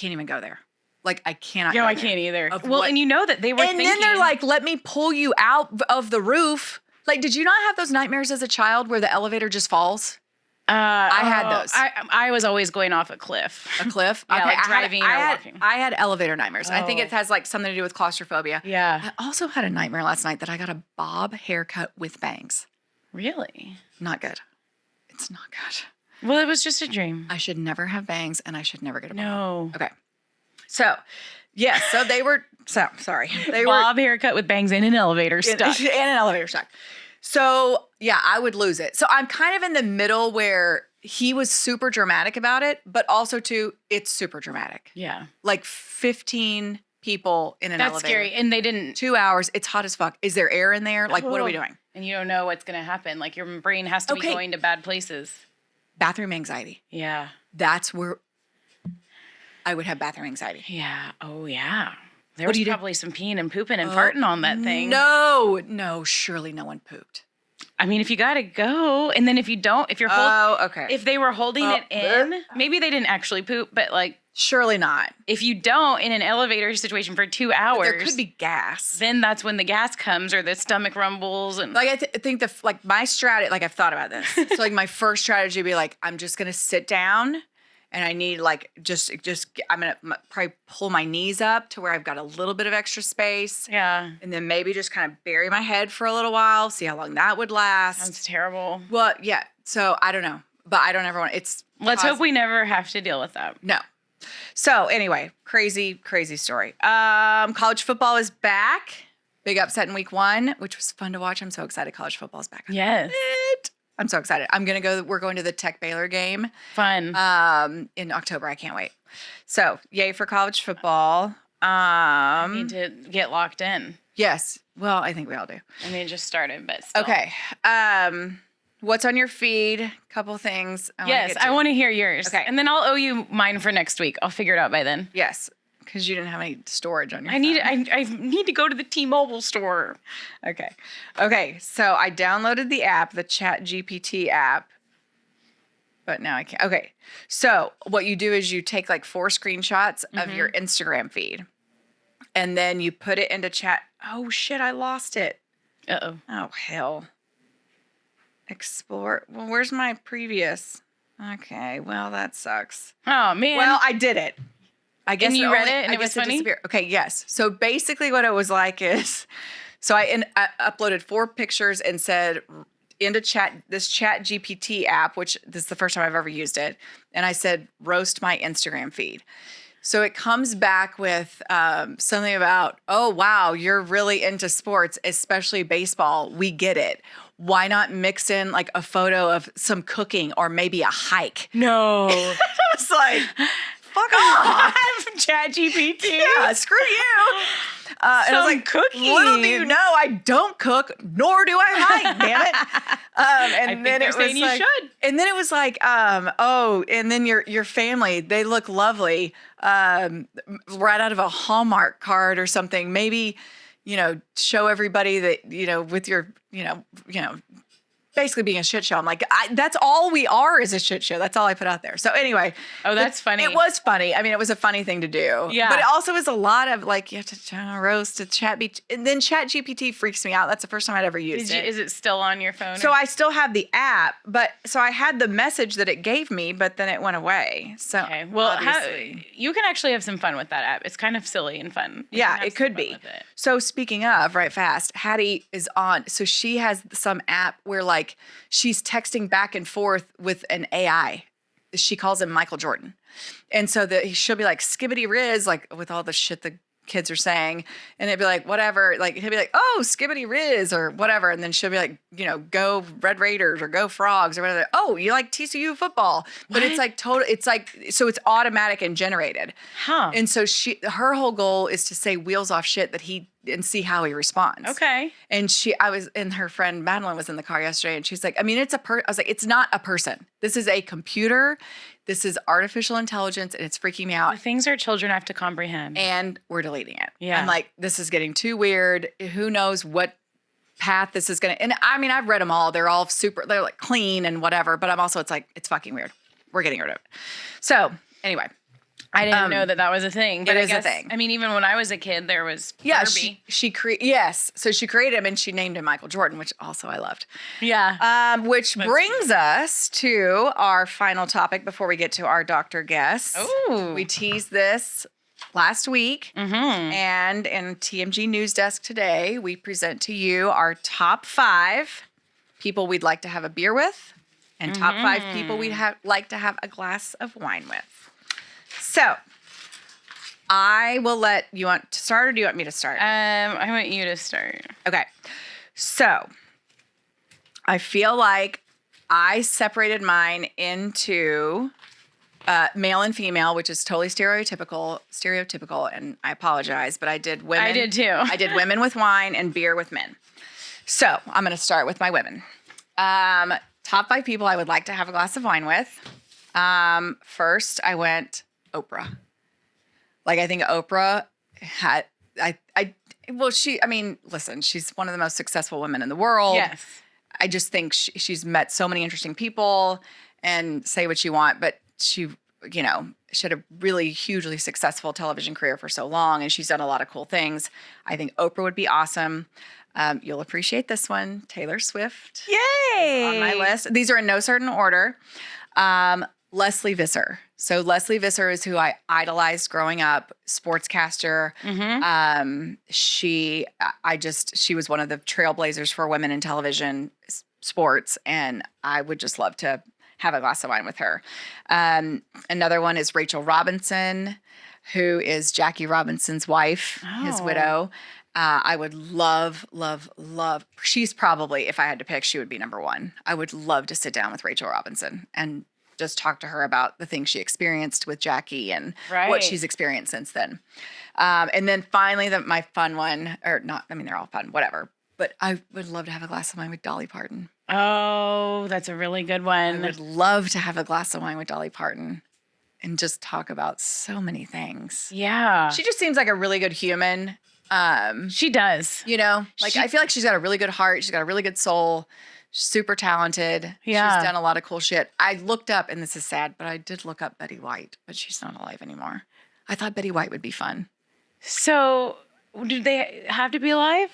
Speaker 1: even go there. Like, I cannot.
Speaker 2: No,
Speaker 1: go
Speaker 2: I
Speaker 1: there.
Speaker 2: can't either.
Speaker 1: Of
Speaker 2: Well,
Speaker 1: what-
Speaker 2: and you know that they were
Speaker 1: And then they're like, let me pull you out of the roof. Like, did you not have those nightmares as a child where the elevator just falls? I had those.
Speaker 2: I was always going off a cliff.
Speaker 1: A cliff?
Speaker 2: Yeah, like driving or walking.
Speaker 1: I had elevator nightmares. I think
Speaker 2: Oh.
Speaker 1: it has like something to do with claustrophobia.
Speaker 2: Yeah.
Speaker 1: I also had a nightmare last night that I got a bob haircut with bangs.
Speaker 2: Really?
Speaker 1: Not good. It's not good.
Speaker 2: Well, it was just a dream.
Speaker 1: I should never have bangs and I should never get a bob.
Speaker 2: No.
Speaker 1: Okay. So, yes. So they were, sorry. They
Speaker 2: Bob haircut with bangs in an elevator stuck.
Speaker 1: in an elevator stuck. So, yeah, I would lose it. So I'm kind of in the middle where he was super dramatic about it, but also too, it's super dramatic.
Speaker 2: Yeah.
Speaker 1: Like 15 people in an
Speaker 2: That's
Speaker 1: elevator.
Speaker 2: scary. And they didn't.
Speaker 1: 2 hours. It's hot as fuck. Is there air in there? Like, what are we doing?
Speaker 2: And you don't know what's going to happen. Like your brain has to be going to bad places.
Speaker 1: Bathroom anxiety.
Speaker 2: Yeah.
Speaker 1: That's where I would have bathroom anxiety.
Speaker 2: Yeah. Oh, yeah. There
Speaker 1: What
Speaker 2: was
Speaker 1: do you do?
Speaker 2: probably some peeing and pooping and farting on that thing.
Speaker 1: No, surely no one pooped.
Speaker 2: I mean, if you got to go, and then if you don't, if you're
Speaker 1: okay.
Speaker 2: if they were holding it in, maybe they didn't actually poop, but like
Speaker 1: Surely not.
Speaker 2: if you don't in an elevator situation for 2 hours,
Speaker 1: There could be gas.
Speaker 2: then that's when the gas comes or the stomach rumbles and
Speaker 1: Like I think my strategy, like I've thought about this. So like my first strategy would be like, I'm just gonna sit down, and I need like just I'm gonna probably pull my knees up to where I've got a little bit of extra space,
Speaker 2: yeah,
Speaker 1: and then maybe just kind of bury my head for a little while, see how long that would last.
Speaker 2: sounds terrible.
Speaker 1: Well, yeah. So I don't know, but I don't ever want.
Speaker 2: Let's hope we never have to deal with that.
Speaker 1: No. So anyway, crazy story. College football is back. Big upset in week 1, which was fun to watch. I'm so excited. College football is back.
Speaker 2: Yes,
Speaker 1: I'm so excited. We're going to the Tech Baylor game
Speaker 2: fun.
Speaker 1: in October. I can't wait. So yay for college football.
Speaker 2: Need to get locked in.
Speaker 1: Yes. Well, I think we all do.
Speaker 2: I mean, it just started, but still.
Speaker 1: Okay. What's on your feed? Couple things.
Speaker 2: I want to hear yours.
Speaker 1: Okay.
Speaker 2: And then I'll owe you mine for next week. I'll figure it out by then.
Speaker 1: Yes, because you didn't have any storage on your.
Speaker 2: I need to go to the T-Mobile store.
Speaker 1: Okay. So I downloaded the app, the Chat GPT app, but now I can't. Okay. So what you do is you take like 4 screenshots of your Instagram feed. and then you put it into chat. Oh shit, I lost it.
Speaker 2: Uh-oh.
Speaker 1: Oh hell. Explore. Well, where's my previous? Okay, well that sucks.
Speaker 2: Oh man.
Speaker 1: Well, I did it. I guess
Speaker 2: And you read it and
Speaker 1: I
Speaker 2: it was
Speaker 1: guess
Speaker 2: funny?
Speaker 1: disappeared. Okay, yes. So basically what it was like is, so I uploaded 4 pictures and said into this Chat GPT app, which this is the first time I've ever used it. And I said, roast my Instagram feed. So it comes back with something about, oh, wow, you're really into sports, especially baseball. We get it. Why not mix in like a photo of some cooking or maybe a hike?
Speaker 2: No.
Speaker 1: It's like, fuck off.
Speaker 2: ChatGPT.
Speaker 1: Yeah, screw you. And I was like,
Speaker 2: cooking.
Speaker 1: little do you know, I don't cook, nor do I hike, damn it. And then it was
Speaker 2: saying you
Speaker 1: like,
Speaker 2: should.
Speaker 1: and then it was like, oh, and then your family, they look lovely, right out of a Hallmark card or something. Maybe, show everybody that, with your, basically being a shit show. I'm like, that's all we are is a shit show. That's all I put out there. So anyway.
Speaker 2: Oh, that's funny.
Speaker 1: It was funny. I mean, it was a funny thing to do.
Speaker 2: Yeah.
Speaker 1: But it also is a lot of like, you have to roast a and then Chat GPT freaks me out. That's the first time I'd ever used it.
Speaker 2: Is it still on your phone?
Speaker 1: So I still have the app, so I had the message that it gave me, but then it went away. So
Speaker 2: okay. Well,
Speaker 1: obviously.
Speaker 2: You can actually have some fun with that app. It's kind of silly and fun.
Speaker 1: Yeah, it could be. So speaking of, right fast, Hattie is on. So she has some app where like she's texting back and forth with an AI. She calls him Michael Jordan. And so she'll be like, skibbity riz, like with all the shit the kids are saying. And it'd be like, whatever. Like, he'll be like, oh, skibbity riz or whatever. And then she'll be like, go Red Raiders or go Frogs or whatever. Oh, you like TCU football. But
Speaker 2: What?
Speaker 1: it's like so it's automatic and generated.
Speaker 2: Huh.
Speaker 1: And so her whole goal is to say wheels off shit and see how he responds.
Speaker 2: Okay.
Speaker 1: And her friend Madeline was in the car yesterday and she's like, I mean, I was like, it's not a person. This is a computer. This is artificial intelligence and it's freaking me
Speaker 2: The
Speaker 1: out.
Speaker 2: things our children have to comprehend.
Speaker 1: And we're deleting it.
Speaker 2: Yeah.
Speaker 1: I'm like, this is getting too weird. Who knows what path this is going to, and I mean, I've read them all. They're all they're like clean and whatever, but it's like, it's fucking weird. We're getting rid of it. So anyway.
Speaker 2: I didn't know that was a thing. But
Speaker 1: It
Speaker 2: I
Speaker 1: is a
Speaker 2: guess,
Speaker 1: thing.
Speaker 2: I mean, even when I was a kid, there was
Speaker 1: Yeah,
Speaker 2: Barbie.
Speaker 1: yes. So she created him and she named him Michael Jordan, which also I loved.
Speaker 2: Yeah.
Speaker 1: Which brings us to our final topic before we get to our doctor guests.
Speaker 2: Ooh.
Speaker 1: We teased this last week.
Speaker 2: Mm-hmm.
Speaker 1: And in TMG News Desk today, we present to you our top 5 people we'd like to have a beer with and top 5 people we'd like to have a glass of wine with. So, I will you want to start or do you want me to start?
Speaker 2: I want you to start.
Speaker 1: Okay. So, I feel like I separated mine into male and female, which is totally stereotypical, and I apologize, but I did women.
Speaker 2: I did too.
Speaker 1: I did women with wine and beer with men. So, I'm going to start with my women. Top 5 people I would like to have a glass of wine with. First, I went Oprah. Like, I think Oprah had, listen, she's one of the most successful women in the world.
Speaker 2: Yes.
Speaker 1: I just think she's met so many interesting people, and say what you want, but she had a really hugely successful television career for so long, and she's done a lot of cool things. I think Oprah would be awesome. You'll appreciate this one. Taylor Swift.
Speaker 2: Yay!
Speaker 1: On my list. These are in no certain order. Leslie Visser. So Leslie Visser is who I idolized growing up, sportscaster.
Speaker 2: Mm-hmm.
Speaker 1: She was one of the trailblazers for women in television sports, and I would just love to have a glass of wine with her. Another one is Rachel Robinson, who is Jackie Robinson's wife, his widow. I would love. She's probably, if I had to pick, she would be number 1. I would love to sit down with Rachel Robinson and just talk to her about the things she experienced with Jackie and what she's experienced since then. And then finally, my fun one, or not, I mean, they're all fun, whatever. But I would love to have a glass of wine with Dolly Parton.
Speaker 2: Oh, that's a really good one.
Speaker 1: I would love to have a glass of wine with Dolly Parton and just talk about so many things.
Speaker 2: Yeah.
Speaker 1: She just seems like a really good human.
Speaker 2: She does.
Speaker 1: I feel like she's got a really good heart. She's got a really good soul. She's super talented.
Speaker 2: Yeah.
Speaker 1: She's done a lot of cool shit. I looked up, and this is sad, but I did look up Betty White, but she's not alive anymore. I thought Betty White would be fun.
Speaker 2: So Do they have to be alive?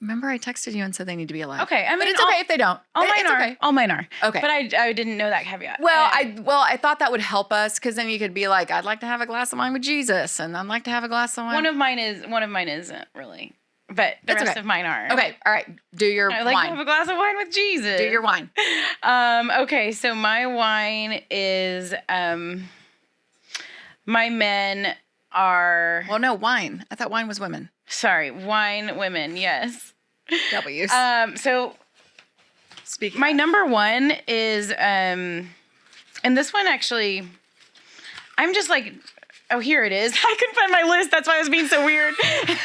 Speaker 1: Remember, I texted you and said they need to be alive.
Speaker 2: Okay, I mean,
Speaker 1: but it's okay if they don't.
Speaker 2: All mine
Speaker 1: It's
Speaker 2: are.
Speaker 1: okay.
Speaker 2: All mine are.
Speaker 1: Okay.
Speaker 2: But I didn't know that caveat.
Speaker 1: Well, I thought that would help us because then you could be like, I'd like to have a glass of wine with Jesus, and I'd like to have a glass of wine.
Speaker 2: One of mine isn't really, but the rest of mine are.
Speaker 1: Okay, all right. Do your
Speaker 2: I like
Speaker 1: wine.
Speaker 2: to have a glass of wine with Jesus.
Speaker 1: Do your wine.
Speaker 2: Okay, so my wine is my men are.
Speaker 1: Well, no, wine. I thought wine was women.
Speaker 2: Sorry, wine women. Yes.
Speaker 1: W's.
Speaker 2: So
Speaker 1: Speaking.
Speaker 2: my number one is and this one actually, I'm just like, oh, here it is. I couldn't find my list. That's why I was being so weird.
Speaker 1: It's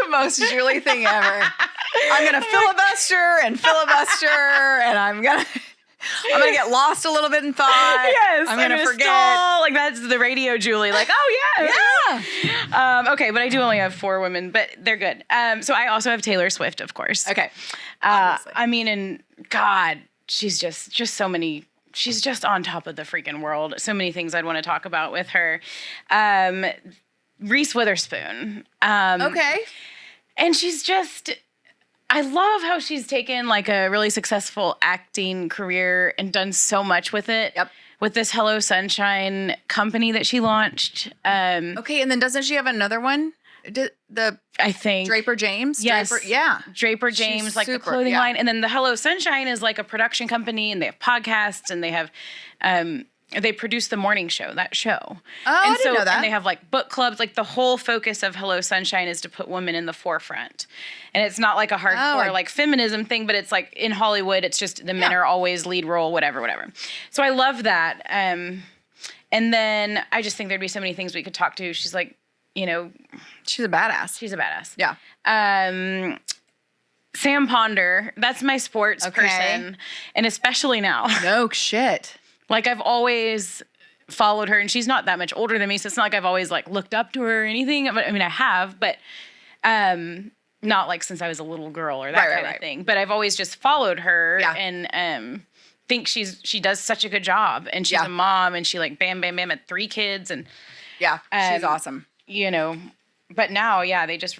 Speaker 1: the most Julie thing ever. I'm gonna filibuster, and I'm gonna get lost a little bit in thought.
Speaker 2: Yes,
Speaker 1: I'm gonna forget.
Speaker 2: Stall. Like that's the radio Julie. Like, oh yeah,
Speaker 1: Yeah.
Speaker 2: Okay, but I do only have 4 women, but they're good. So I also have Taylor Swift, of course.
Speaker 1: Okay.
Speaker 2: I mean, and God, she's just so many. She's just on top of the freaking world. So many things I'd want to talk about with her. Reese Witherspoon.
Speaker 1: Okay.
Speaker 2: And she's just, I love how she's taken like a really successful acting career and done so much with it.
Speaker 1: Yep.
Speaker 2: With this Hello Sunshine company that she launched.
Speaker 1: Okay, and then doesn't she have another one?
Speaker 2: I think
Speaker 1: Draper James?
Speaker 2: Yes. Draper
Speaker 1: She's
Speaker 2: James, like the
Speaker 1: super,
Speaker 2: clothing
Speaker 1: yeah.
Speaker 2: line. And then the Hello Sunshine is like a production company, and they have podcasts, and they have they produce the morning show, that show.
Speaker 1: Oh,
Speaker 2: and
Speaker 1: I didn't know that.
Speaker 2: And they have like book clubs. Like the whole focus of Hello Sunshine is to put women in the forefront. And it's not like a hardcore like feminism thing, but it's like in Hollywood, it's just the men are always lead role, whatever. So I love that. And then I just think there'd be so many things we could talk to. She's like,
Speaker 1: She's a badass.
Speaker 2: she's a badass.
Speaker 1: Yeah.
Speaker 2: Sam Ponder, that's my sports person. And especially now.
Speaker 1: No shit.
Speaker 2: Like I've always followed her, and she's not that much older than me, so it's not like I've always like looked up to her or anything. But I mean, I have, but not like since I was a little girl or that kind of thing. But I've always just followed her and think she does such a good job, and she's a mom, and she like bam had 3 kids, and
Speaker 1: she's awesome.
Speaker 2: But now they just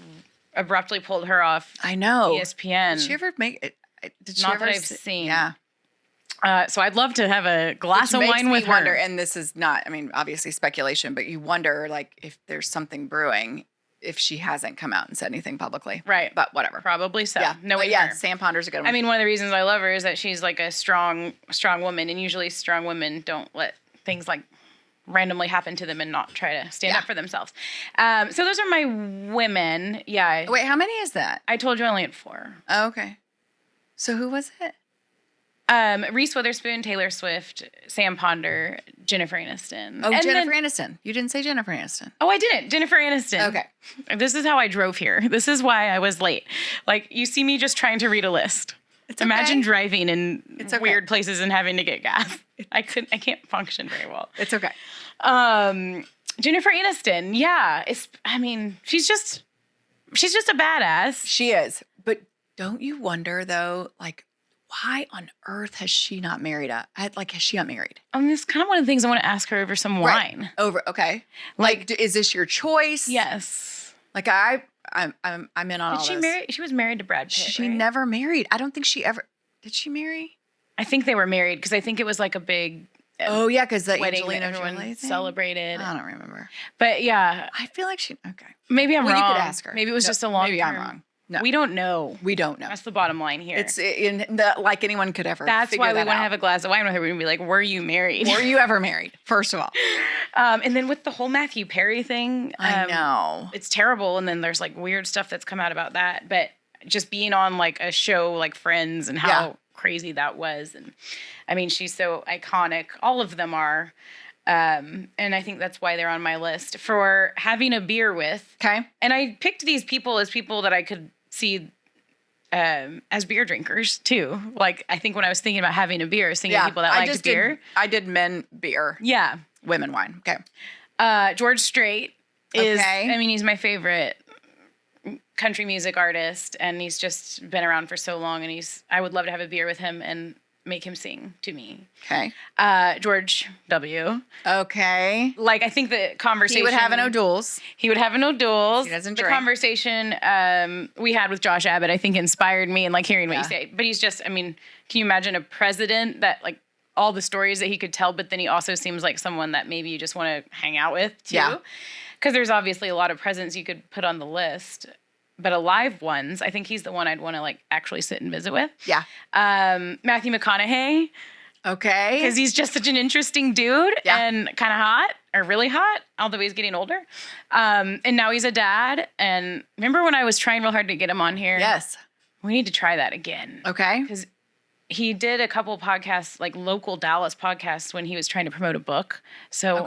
Speaker 2: abruptly pulled her off.
Speaker 1: I know.
Speaker 2: ESPN.
Speaker 1: Did she ever make it? Did she
Speaker 2: Not
Speaker 1: ever
Speaker 2: that I've seen.
Speaker 1: Yeah.
Speaker 2: So I'd love to have a glass of wine with her.
Speaker 1: Wonder, and this is not, I mean, obviously speculation, but you wonder, like, if there's something brewing, if she hasn't come out and said anything publicly.
Speaker 2: Right.
Speaker 1: But whatever.
Speaker 2: Probably so.
Speaker 1: Yeah.
Speaker 2: Knowing
Speaker 1: her.
Speaker 2: Sam
Speaker 1: Ponder's a good one.
Speaker 2: I mean, one of the reasons I love her is that she's like a strong woman, and usually strong women don't let things like randomly happen to them and not try to stand up for themselves. So those are my women. Yeah.
Speaker 1: Wait, how many is that?
Speaker 2: I told you I only had 4.
Speaker 1: Oh, okay. So who was it?
Speaker 2: Reese Witherspoon, Taylor Swift, Sam Ponder, Jennifer Aniston.
Speaker 1: Oh, and Jennifer Aniston. You didn't say Jennifer Aniston.
Speaker 2: Oh, I didn't. Jennifer Aniston.
Speaker 1: Okay.
Speaker 2: This is how I drove here. This is why I was late. Like, you see me just trying to read a list. Imagine driving in weird places and having to get gas. I can't function very well.
Speaker 1: It's okay.
Speaker 2: Jennifer Aniston. Yeah. She's just a badass.
Speaker 1: She is. But don't you wonder though, like, why on earth has she not married? Has she not married?
Speaker 2: It's kind of one of the things I want to ask her over some wine.
Speaker 1: Okay. Like, is this your choice?
Speaker 2: Yes.
Speaker 1: Like I'm in on all this.
Speaker 2: Did she marry? She was married to Brad Pitt.
Speaker 1: She never married. I don't think she ever. Did she marry?
Speaker 2: I think they were married because I think it was like a big.
Speaker 1: Because the
Speaker 2: wedding
Speaker 1: Angelina
Speaker 2: that everyone
Speaker 1: Jolie thing?
Speaker 2: Celebrated.
Speaker 1: I don't remember.
Speaker 2: But yeah,
Speaker 1: I feel like she. Okay.
Speaker 2: Maybe I'm wrong.
Speaker 1: You could ask her.
Speaker 2: Maybe it was just a long.
Speaker 1: Maybe
Speaker 2: term.
Speaker 1: I'm wrong. No,
Speaker 2: we don't know.
Speaker 1: We don't know.
Speaker 2: That's the bottom line here.
Speaker 1: It's like anyone could ever.
Speaker 2: That's why we want to have a glass of wine with her. We're gonna be like, "Were you married?
Speaker 1: Were you ever married?" First of all,
Speaker 2: and then with the whole Matthew Perry thing,
Speaker 1: I know
Speaker 2: it's terrible. And then there's like weird stuff that's come out about that. But just being on like a show like Friends and how crazy that was, and I mean, she's so iconic. All of them are. And I think that's why they're on my list for having a beer with.
Speaker 1: Okay.
Speaker 2: And I picked these people as people that I could see as beer drinkers too. Like, I think when I was thinking about having a beer, I was thinking people that liked beer.
Speaker 1: I did men beer.
Speaker 2: Yeah.
Speaker 1: Women wine. Okay.
Speaker 2: George Strait is, he's my favorite country music artist, and he's just been around for so long, and I would love to have a beer with him. And make him sing to me.
Speaker 1: Okay.
Speaker 2: George W.
Speaker 1: Okay.
Speaker 2: Like, I think the conversation...
Speaker 1: He would have an O'Doul's.
Speaker 2: He would have an O'Doul's.
Speaker 1: He doesn't
Speaker 2: The
Speaker 1: drink.
Speaker 2: conversation we had with Josh Abbott, I think, inspired me and, like, hearing what you say. But he's just, I mean, can you imagine a president that, like, all the stories that he could tell, but then he also seems like someone that maybe you just want to hang out with, too?
Speaker 1: Yeah.
Speaker 2: Because there's obviously a lot of presidents you could put on the list. But alive ones, I think he's the one I'd want to, like, actually sit and visit with.
Speaker 1: Yeah.
Speaker 2: Matthew McConaughey.
Speaker 1: Okay.
Speaker 2: Because he's just such an interesting dude and kind of hot, or really hot, although he's getting older. And now he's a dad. And remember when I was trying real hard to get him on here?
Speaker 1: Yes.
Speaker 2: We need to try that again.
Speaker 1: Okay.
Speaker 2: Because he did a couple podcasts, like local Dallas podcasts, when he was trying to promote a book. So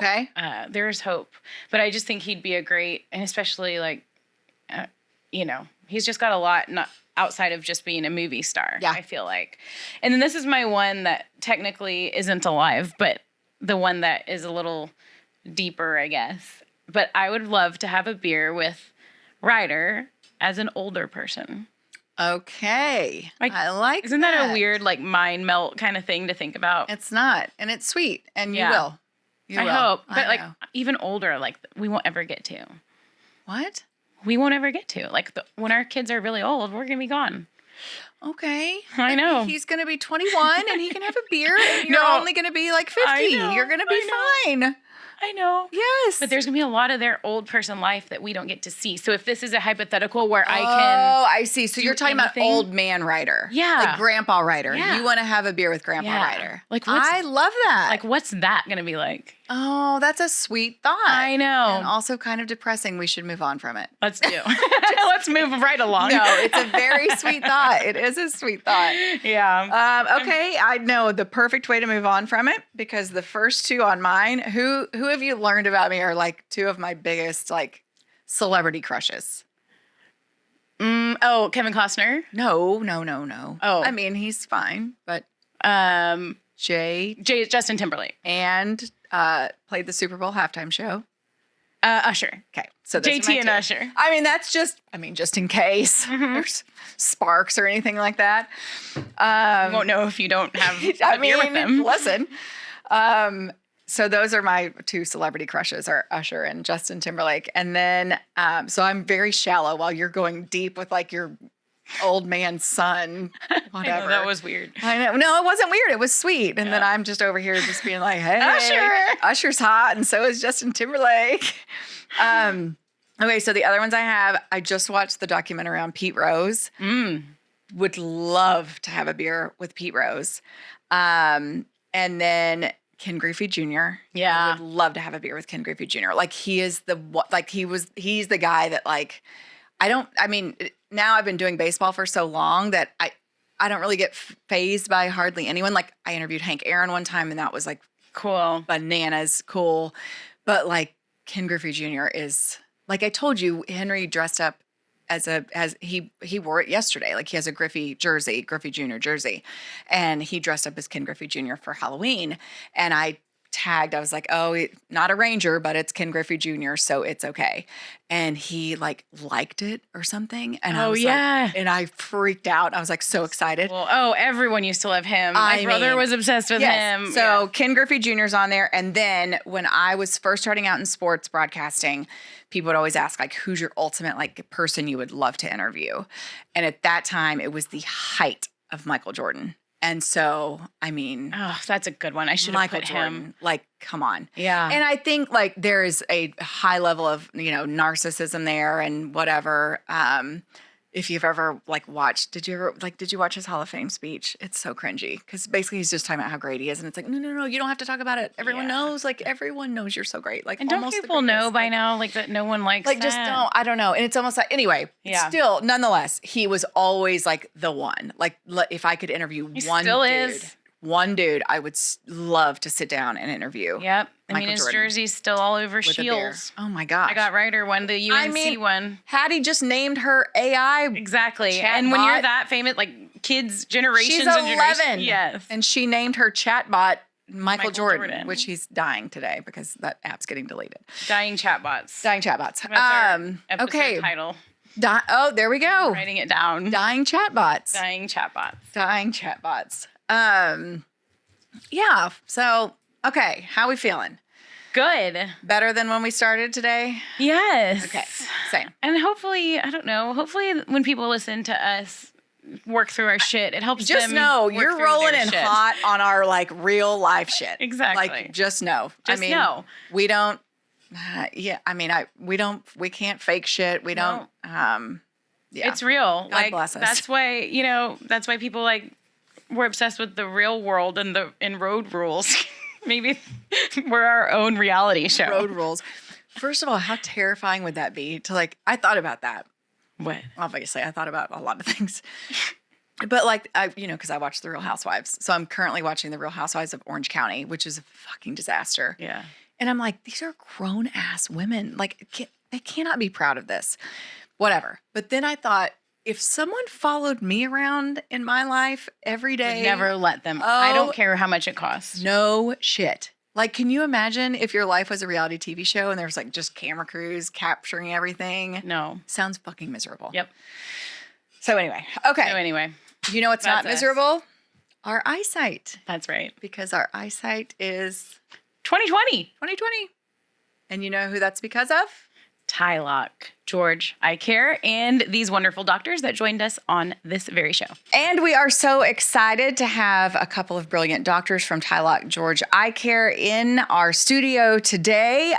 Speaker 2: there's hope. But I just think he'd be a great, and especially like, you know, he's just got a lot not outside of just being a movie star, I feel like. And then this is my one that technically isn't alive, but the one that is a little deeper, I guess. But I would love to have a beer with Ryder as an older person.
Speaker 1: Okay.
Speaker 2: Like,
Speaker 1: I like
Speaker 2: Isn't that a weird, like, mind melt kind of thing to think about?
Speaker 1: It's not. And it's sweet. And you will. You
Speaker 2: I
Speaker 1: will.
Speaker 2: hope. But,
Speaker 1: I
Speaker 2: like,
Speaker 1: know.
Speaker 2: even older, like, we won't ever get to.
Speaker 1: What?
Speaker 2: We won't ever get to. Like, when our kids are really old, we're going to be gone.
Speaker 1: Okay.
Speaker 2: I know.
Speaker 1: He's going to be 21 and he can have a beer and you're only going to be like 50.
Speaker 2: I know.
Speaker 1: You're going to be fine.
Speaker 2: I know.
Speaker 1: Yes.
Speaker 2: But there's going to be a lot of their old person life that we don't get to see. So if this is a hypothetical where I can...
Speaker 1: Oh, I see. So you're talking
Speaker 2: anything.
Speaker 1: about old man Ryder.
Speaker 2: Yeah.
Speaker 1: Like Grandpa Ryder.
Speaker 2: Yeah.
Speaker 1: You want to have a beer with Grandpa Ryder.
Speaker 2: Like,
Speaker 1: I love that.
Speaker 2: Like, what's that going to be like?
Speaker 1: Oh, that's a sweet thought.
Speaker 2: I know.
Speaker 1: And also kind of depressing. We should move on from it.
Speaker 2: Let's do. Let's move right along.
Speaker 1: No, it's a very sweet thought. It is a sweet thought.
Speaker 2: Yeah.
Speaker 1: Okay, I know the perfect way to move on from it because the first two on mine, who have you learned about me are like two of my biggest like celebrity crushes.
Speaker 2: Oh, Kevin Costner.
Speaker 1: No.
Speaker 2: Oh.
Speaker 1: I mean, he's fine, but
Speaker 2: Justin Timberlake.
Speaker 1: and played the Super Bowl halftime show.
Speaker 2: Usher.
Speaker 1: Okay, so those are
Speaker 2: JT
Speaker 1: my
Speaker 2: and
Speaker 1: two.
Speaker 2: Usher.
Speaker 1: I mean, that's just in case there's sparks or anything like that.
Speaker 2: You won't know if you don't have a beer with them.
Speaker 1: Listen. So those are my two celebrity crushes are Usher and Justin Timberlake. And then, so I'm very shallow while you're going deep with like your old man son, whatever.
Speaker 2: I know, that was weird.
Speaker 1: I know. No, it wasn't weird. It was sweet. And then I'm just over here just being like, hey,
Speaker 2: Usher.
Speaker 1: Usher's hot. And so is Justin Timberlake. Okay. So the other ones I have, I just watched the documentary on Pete Rose. Would love to have a beer with Pete Rose. And then Ken Griffey Jr.
Speaker 2: Yeah.
Speaker 1: I would love to have a beer with Ken Griffey Jr. Like he is he's the guy that like, now I've been doing baseball for so long that I don't really get fazed by hardly anyone. Like I interviewed Hank Aaron one time and that was like
Speaker 2: Cool.
Speaker 1: bananas cool. But like Ken Griffey Jr. is like I told you, Henry dressed up as he wore it yesterday. Like he has a Griffey Jr. jersey, and he dressed up as Ken Griffey Jr. for Halloween. And I was like, oh, not a Ranger, but it's Ken Griffey Jr., so it's okay. And he liked it or something. And I was like, and I freaked out. I was like so excited.
Speaker 2: Well, everyone used to love him. My brother was obsessed with him.
Speaker 1: So Ken Griffey Jr.'s on there. And then when I was first starting out in sports broadcasting, people would always ask, like, who's your ultimate person you would love to interview? And at that time, it was the height of Michael Jordan. And so, I mean,
Speaker 2: oh, that's a good one. I should have put him.
Speaker 1: Like, come on.
Speaker 2: Yeah.
Speaker 1: And I think there is a high level of, narcissism there and whatever. If you've ever watched, did you watch his Hall of Fame speech? It's so cringy because basically he's just talking about how great he is. And it's like, no, you don't have to talk about it. Everyone knows, everyone knows you're so great. Like,
Speaker 2: and don't people know by now, that no one likes that?
Speaker 1: Just don't, I don't know. And it's almost like, anyway, still, nonetheless, he was always the one. Like, if I could interview one dude, I would love to sit down and interview.
Speaker 2: Yep.
Speaker 1: Michael
Speaker 2: his
Speaker 1: Jordan
Speaker 2: jersey's still all over Shields.
Speaker 1: Oh my gosh.
Speaker 2: I got Ryder one, the UNC one.
Speaker 1: Hattie just named her AI.
Speaker 2: Exactly. And when you're that famous, kids, generations
Speaker 1: she's
Speaker 2: and
Speaker 1: 11.
Speaker 2: generations. Yes.
Speaker 1: And she named her chatbot Michael Jordan, which he's dying today because that app's getting deleted.
Speaker 2: Dying chatbots.
Speaker 1: That's
Speaker 2: episode title.
Speaker 1: There we go.
Speaker 2: Writing it down.
Speaker 1: Dying chatbots.
Speaker 2: Dying chatbots.
Speaker 1: Dying chatbots. Yeah. So, okay. How we feeling?
Speaker 2: Good.
Speaker 1: Better than when we started today?
Speaker 2: Yes.
Speaker 1: Okay. Same.
Speaker 2: And hopefully, I don't know, hopefully when people listen to us work through our shit, it helps
Speaker 1: Just
Speaker 2: them
Speaker 1: know
Speaker 2: work
Speaker 1: you're
Speaker 2: through
Speaker 1: rolling
Speaker 2: their
Speaker 1: in
Speaker 2: shit.
Speaker 1: hot on our like real life shit.
Speaker 2: Exactly.
Speaker 1: Like, just know.
Speaker 2: Just know.
Speaker 1: We don't, we can't fake shit. We don't, yeah.
Speaker 2: It's real.
Speaker 1: God bless us.
Speaker 2: That's why people like, we're obsessed with the real world and road rules. Maybe we're our own reality show.
Speaker 1: Road rules. First of all, how terrifying would that be to like, I thought about that.
Speaker 2: What?
Speaker 1: Obviously, I thought about a lot of things. But like, because I watch The Real Housewives. So I'm currently watching The Real Housewives of Orange County, which is a fucking disaster.
Speaker 2: Yeah.
Speaker 1: And I'm like, these are grown ass women. Like, they cannot be proud of this. Whatever. But then I thought, if someone followed me around in my life every day.
Speaker 2: Never let them. I don't care how much it costs.
Speaker 1: No shit. Like, can you imagine if your life was a reality TV show and there's like just camera crews capturing everything?
Speaker 2: No.
Speaker 1: Sounds fucking miserable.
Speaker 2: Yep.
Speaker 1: So anyway, okay.
Speaker 2: So anyway.
Speaker 1: You know what's not miserable? Our eyesight.
Speaker 2: That's right.
Speaker 1: Because our eyesight is
Speaker 2: 2020.
Speaker 1: 2020. And you know who that's because of?
Speaker 2: Tylock, George Eye Care, and these wonderful doctors that joined us on this very show.
Speaker 1: And we are so excited to have a couple of brilliant doctors from Tylock George Eye Care in our studio today.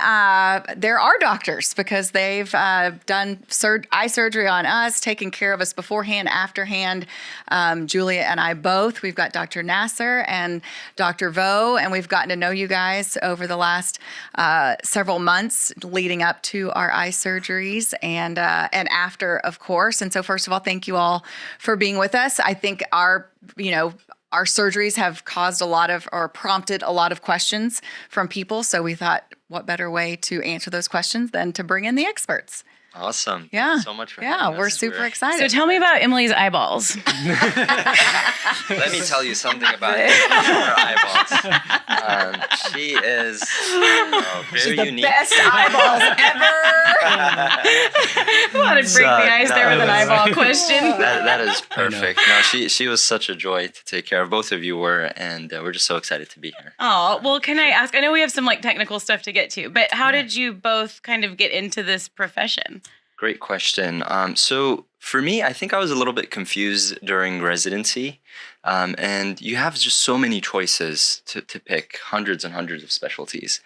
Speaker 1: There are doctors because they've done eye surgery on us, taken care of us beforehand, afterhand. Julia and I both. We've got Dr. Nasser and Dr. Vo, and we've gotten to know you guys over the last several months leading up to our eye surgeries and after, of course. And so, first of all, thank you all for being with us. I think our surgeries have caused prompted a lot of questions from people. So we thought, what better way to answer those questions than to bring in the experts?
Speaker 3: Awesome.
Speaker 1: Yeah.
Speaker 3: Thank you so much for having us.
Speaker 1: We're super excited.
Speaker 2: So tell me about Emily's eyeballs.
Speaker 3: Let me tell you something about her eyeballs. She is very
Speaker 1: the
Speaker 3: unique.
Speaker 1: best eyeballs ever.
Speaker 2: I want to break the ice there with an eyeball question.
Speaker 3: That is perfect. No, she was such a joy to take care of. Both of you were, and we're just so excited to be here.
Speaker 2: Oh, well, can I ask? I know we have some like technical stuff to get to, but how did you both kind of get into this profession?
Speaker 3: Great question. So for me, I think I was a little bit confused during residency. And you have just so many choices to pick, hundreds and hundreds of specialties.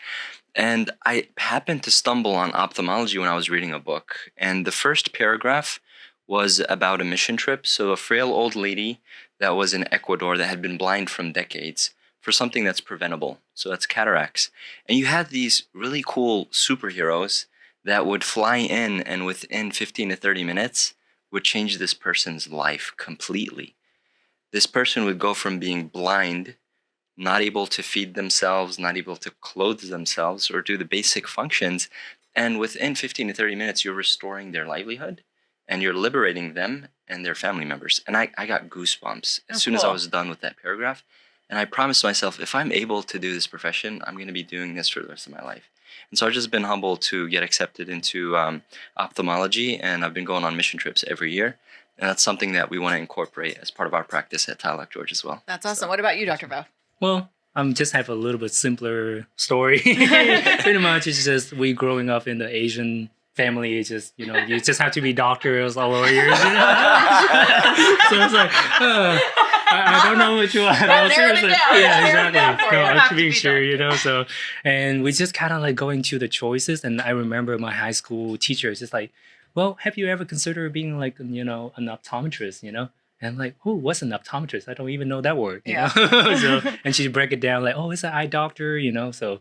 Speaker 3: And I happened to stumble on ophthalmology when I was reading a book. And the first paragraph was about a mission trip. So a frail old lady that was in Ecuador that had been blind from decades for something that's preventable. So that's cataracts. And you had these really cool superheroes that would fly in and within 15 to 30 minutes would change this person's life completely. This person would go from being blind, not able to feed themselves, not able to clothe themselves or do the basic functions, and within 15 to 30 minutes, you're restoring their livelihood and you're liberating them and their family members. And I got goosebumps as soon as I was done with that paragraph. And I promised myself, if I'm able to do this profession, I'm going to be doing this for the rest of my life. And so I've just been humbled to get accepted into ophthalmology, and I've been going on mission trips every year. And that's something that we want to incorporate as part of our practice at Tylock George as well.
Speaker 1: That's awesome. So. What about you, Dr. Vo?
Speaker 4: Well, just have a little bit simpler story. Pretty much it's just we growing up in the Asian family. It's just, you just have to be doctors or lawyers. So it's like, I don't know which one.
Speaker 1: Seriously.
Speaker 4: Yeah, exactly. No, I'm to be sure, so, and we just kind of like going to the choices. And I remember my high school teacher is just like, well, have you ever considered being like, an optometrist, And I'm like, oh, what's an optometrist? I don't even know that word, you know? So, and she break it down like, oh, it's an eye doctor, So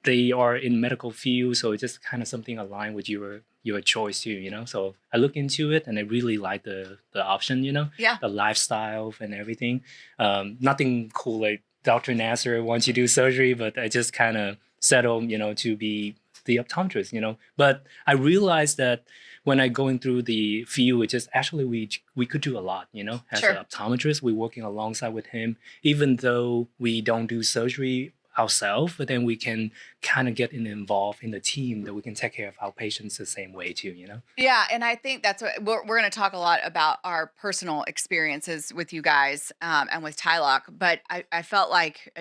Speaker 4: they are in medical field, so it's just kind of something aligned with your choice too, So I look into it and I really like the option, the lifestyle and everything. Nothing cool like Dr. Nasser once you do surgery, but I just kind of settled, to be the optometrist, But I realized that when I going through the field, it's just actually we could do a lot, As an optometrist, we're working alongside with him. Even though we don't do surgery ourselves, but then we can kind of get involved in the team that we can take care of our patients the same way too, you know?
Speaker 1: Yeah, and I think that's what we're going to talk a lot about our personal experiences with you guys and with Tylock. But I felt like,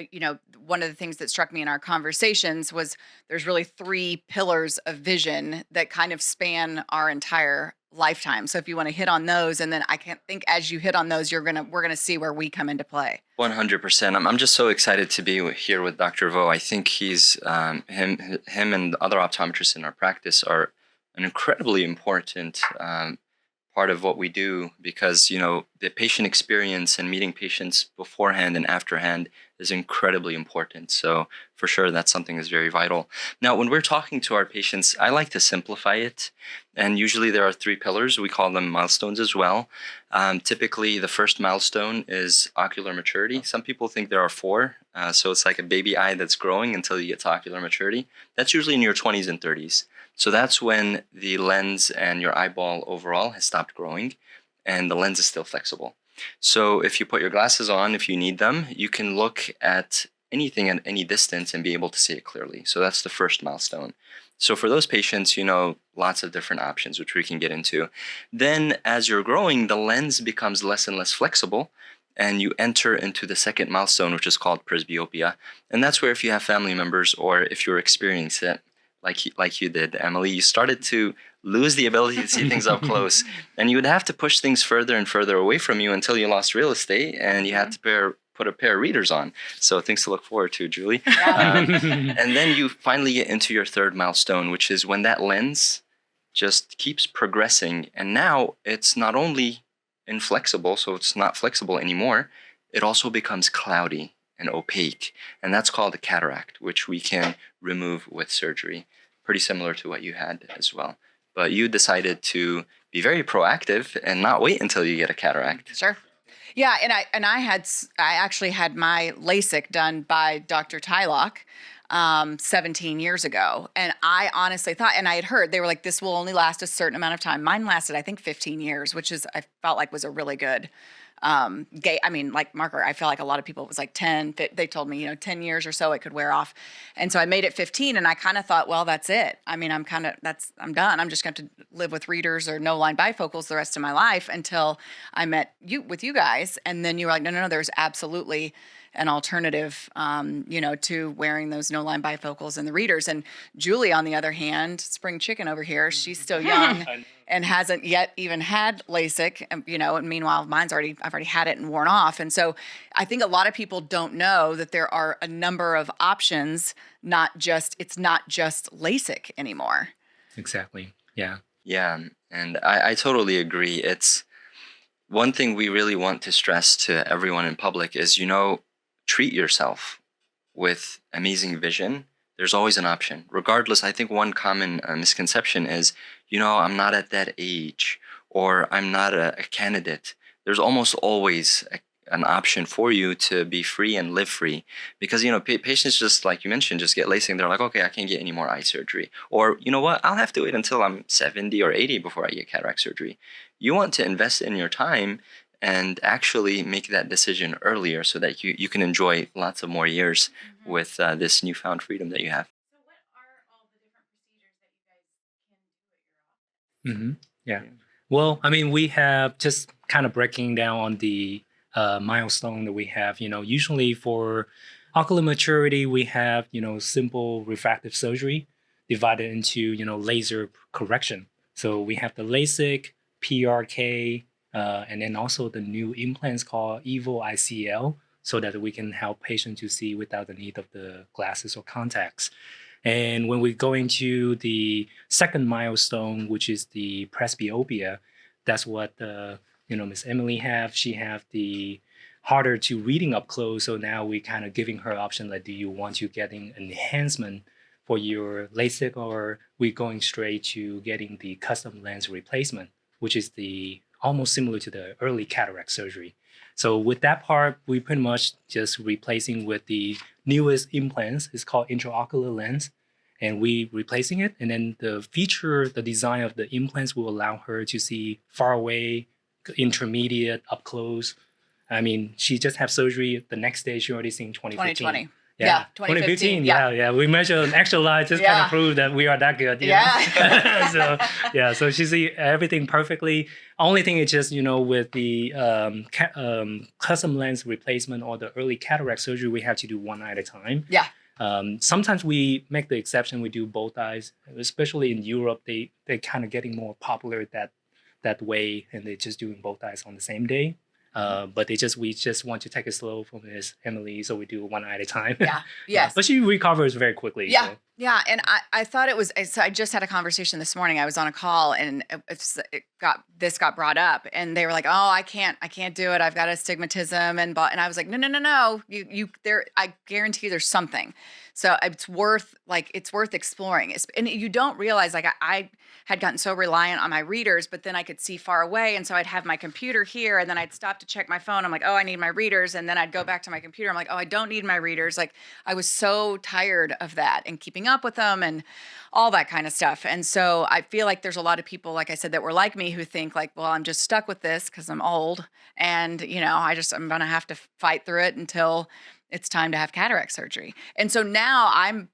Speaker 1: one of the things that struck me in our conversations was there's really three pillars of vision that kind of span our entire lifetime. So if you want to hit on those, and then I can't think as you hit on those, we're gonna see where we come into play.
Speaker 3: 100%. I'm just so excited to be here with Dr. Vo. I think he's him and the other optometrists in our practice are an incredibly important part of what we do, because the patient experience and meeting patients beforehand and afterhand is incredibly important. So for sure, that's something that's very vital. Now, when we're talking to our patients, I like to simplify it, and usually there are three pillars. We call them milestones as well. Typically, the first milestone is ocular maturity. Some people think there are four, so it's like a baby eye that's growing until you get to ocular maturity. That's usually in your 20s and 30s. So that's when the lens and your eyeball overall has stopped growing and the lens is still flexible. So if you put your glasses on, if you need them, you can look at anything at any distance and be able to see it clearly. So that's the first milestone. So for those patients, lots of different options, which we can get into. Then as you're growing, the lens becomes less and less flexible, and you enter into the second milestone, which is called presbyopia. And that's where, if you have family members or if you're experiencing it, like you did, Emily, you started to lose the ability to see things up close, and you would have to push things further and further away from you until you lost real estate, and you had to put a pair of readers on. So things to look forward to, Julie. And then you finally get into your third milestone, which is when that lens just keeps progressing, and now it's not only inflexible, so it's not flexible anymore, it also becomes cloudy and opaque, and that's called a cataract, which we can remove with surgery. Pretty similar to what you had as well. But you decided to be very proactive and not wait until you get a cataract.
Speaker 1: Sure. Yeah, and I actually had my LASIK done by Dr. Tylock 17 years ago, and I honestly thought, and I had heard they were like, this will only last a certain amount of time. Mine lasted, I think, 15 years, which I felt like was a really good marker. I feel like a lot of people, it was like 10. They told me 10 years or so it could wear off, and so I made it 15, and I kind of thought, well, that's it. I mean, I'm done. I'm just going to live with readers or no line bifocals the rest of my life, until I met you guys, and then you were like, no, there's absolutely an alternative, to wearing those no line bifocals and the readers. And Julie, on the other hand, spring chicken over here, she's still young and hasn't yet even had LASIK, and meanwhile I've already had it and worn off. And so I think a lot of people don't know that there are a number of options, it's not just LASIK anymore.
Speaker 4: Exactly. Yeah.
Speaker 3: Yeah, and I totally agree. It's one thing we really want to stress to everyone in public is, treat yourself with amazing vision. There's always an option. Regardless, I think one common misconception is, I'm not at that age, or I'm not a candidate. There's almost always an option for you to be free and live free, because patients, just like you mentioned, just get LASIK. They're like, okay, I can't get any more eye surgery, or you know what, I'll have to wait until I'm 70 or 80 before I get cataract surgery. You want to invest in your time and actually make that decision earlier, so that you can enjoy lots of more years with this newfound freedom that you have.
Speaker 2: So what are all the different procedures that you guys can do at your office?
Speaker 4: Yeah. Well, I mean, we have, just kind of breaking down on the milestone that we have, usually for ocular maturity, we have, simple refractive surgery divided into, laser correction. So we have the LASIK, PRK, and then also the new implants called EVO ICL, so that we can help patients to see without the need of the glasses or contacts. And when we go into the second milestone, which is the presbyopia, that's what Miss Emily have. She have the harder to reading up close. So now we kind of giving her option, like, do you want to getting enhancement for your LASIK, or we going straight to getting the custom lens replacement, which is the almost similar to the early cataract surgery. So with that part, we pretty much just replacing with the newest implants. It's called intraocular lens, and we replacing it. And then the design of the implants will allow her to see far away, intermediate, up close. I mean, she just had surgery. The next day, she already seen 20/15.
Speaker 1: 20/20. Yeah, 2015,
Speaker 4: Yeah. We measured an actual life, just kind of prove that we are that good. So she see everything perfectly. Only thing is just, with the custom lens replacement or the early cataract surgery, we have to do one eye at a time.
Speaker 1: Yeah.
Speaker 4: Sometimes we make the exception. We do both eyes, especially in Europe. They're kind of getting more popular that way, and they're just doing both eyes on the same day. But we just want to take it slow for Miss Emily, so we do one eye at a time.
Speaker 1: Yeah. Yes.
Speaker 4: But she recovers very quickly.
Speaker 1: Yeah.
Speaker 4: So.
Speaker 1: Yeah. And I thought it was. So I just had a conversation this morning. I was on a call, and this got brought up, and they were like, "Oh, I can't do it. I've got astigmatism," and I was like, "No. You there. I guarantee you, there's something." So it's worth exploring. And you don't realize, like, I had gotten so reliant on my readers, but then I could see far away. And so I'd have my computer here, and then I'd stop to check my phone. I'm like, oh, I need my readers. And then I'd go back to my computer. I'm like, oh, I don't need my readers. Like, I was so tired of that and keeping up with them and all that kind of stuff. And so I feel like there's a lot of people, like I said, that were like me, who think like, well, I'm just stuck with this because I'm old. And, I'm going to have to fight through it until it's time to have cataract surgery. And so now I'm,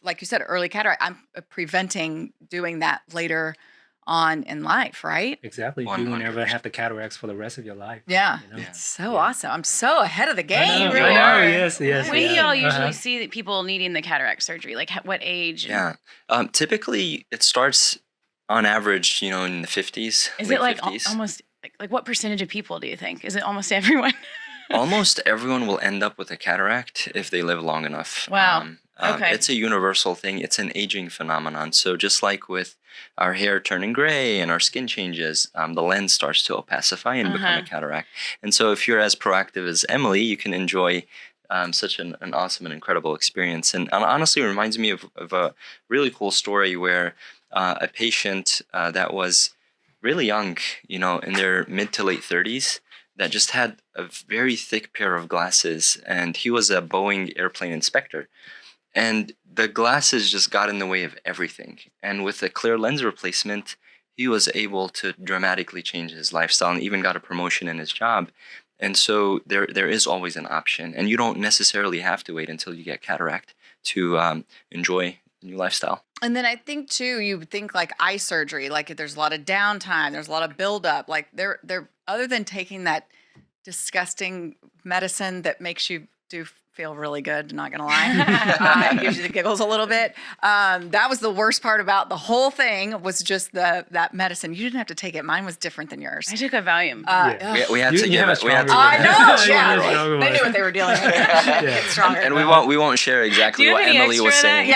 Speaker 1: like you said, early cataract, I'm preventing doing that later on in life, right?
Speaker 4: Exactly. 100%. You will never have the cataracts for the rest of your life.
Speaker 1: Yeah. It's so awesome. I'm so ahead of the game.
Speaker 4: I know. Yes.
Speaker 2: When do y'all usually see people needing the cataract surgery? Like what age?
Speaker 3: Yeah. Typically, it starts on average, in the 50s.
Speaker 2: Is it like
Speaker 3: 50s.
Speaker 2: almost like what percentage of people do you think? Is it almost everyone?
Speaker 3: Almost everyone will end up with a cataract if they live long enough.
Speaker 2: Wow. Okay.
Speaker 3: It's a universal thing. It's an aging phenomenon. So just like with our hair turning gray and our skin changes, the lens starts to opacify and become a cataract. And so if you're as proactive as Emily, you can enjoy such an awesome and incredible experience. And honestly, it reminds me of a really cool story where a patient that was really young, in their mid to late 30s, that just had a very thick pair of glasses, and he was a Boeing airplane inspector. And the glasses just got in the way of everything. And with a clear lens replacement, he was able to dramatically change his lifestyle and even got a promotion in his job. And so there is always an option. And you don't necessarily have to wait until you get cataract to enjoy the new lifestyle.
Speaker 1: And then I think too, you think like eye surgery, like there's a lot of downtime, there's a lot of buildup. Like they're other than taking that disgusting medicine that makes you feel really good, not gonna lie, gives you the giggles a little bit. That was the worst part about the whole thing, was just that medicine. You didn't have to take it. Mine was different than yours.
Speaker 2: I took a Valium.
Speaker 3: We had to give it.
Speaker 1: I know. They knew what they were dealing with. Get stronger.
Speaker 3: And we won't share exactly what Emily was saying.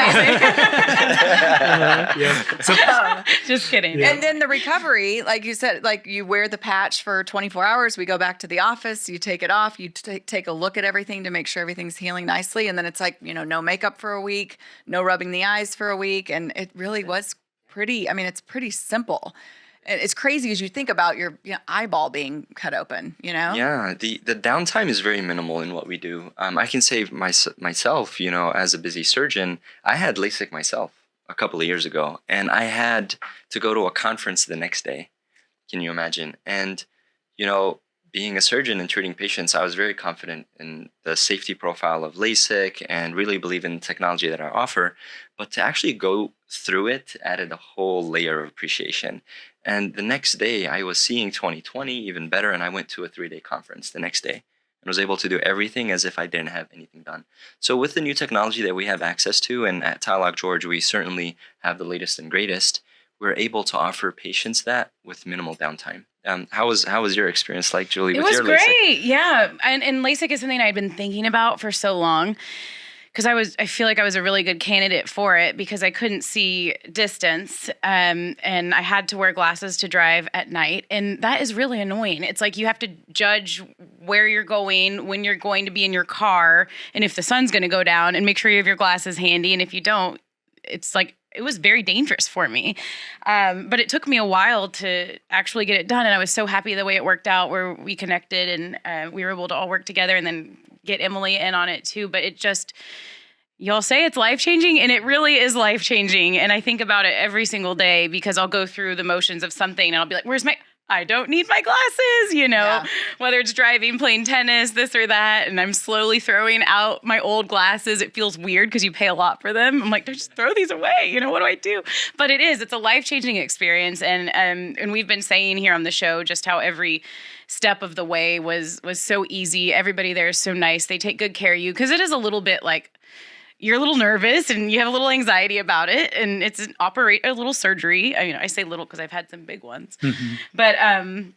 Speaker 2: Just kidding.
Speaker 1: Yeah. And then the recovery, like you said, like you wear the patch for 24 hours. We go back to the office. You take it off. You take a look at everything to make sure everything's healing nicely. And then it's like, no makeup for a week, no rubbing the eyes for a week. And it really was it's pretty simple. And it's crazy as you think about your eyeball being cut open,
Speaker 3: Yeah, the downtime is very minimal in what we do. I can say myself, as a busy surgeon, I had LASIK myself a couple of years ago, and I had to go to a conference the next day. Can you imagine? And, being a surgeon and treating patients, I was very confident in the safety profile of LASIK and really believe in the technology that I offer. But to actually go through it added a whole layer of appreciation. And the next day, I was seeing 20/20 even better, and I went to a 3-day conference the next day and was able to do everything as if I didn't have anything done. So with the new technology that we have access to, and at Tylock George, we certainly have the latest and greatest, we're able to offer patients that with minimal downtime. How was your experience like, Julie?
Speaker 2: It was great. Yeah. And LASIK is something I'd been thinking about for so long, because I feel like I was a really good candidate for it because I couldn't see distance, and I had to wear glasses to drive at night, and that is really annoying. It's like you have to judge where you're going, when you're going to be in your car, and if the sun's going to go down, and make sure you have your glasses handy, and if you don't, it's like, it was very dangerous for me. But it took me a while to actually get it done. And I was so happy the way it worked out, where we connected and we were able to all work together and then get Emily in on it too. But it just, y'all say it's life-changing, and it really is life-changing. And I think about it every single day because I'll go through the motions of something and I'll be like, where's I don't need my glasses,
Speaker 1: Yeah.
Speaker 2: whether it's driving, playing tennis, this or that. And I'm slowly throwing out my old glasses. It feels weird because you pay a lot for them. I'm like, just throw these away. What do I do? But it's a life-changing experience. And we've been saying here on the show just how every step of the way was so easy. Everybody there is so nice. They take good care of you because it is a little bit like, you're a little nervous and you have a little anxiety about it, and it's a little surgery. I say little because I've had some big ones, but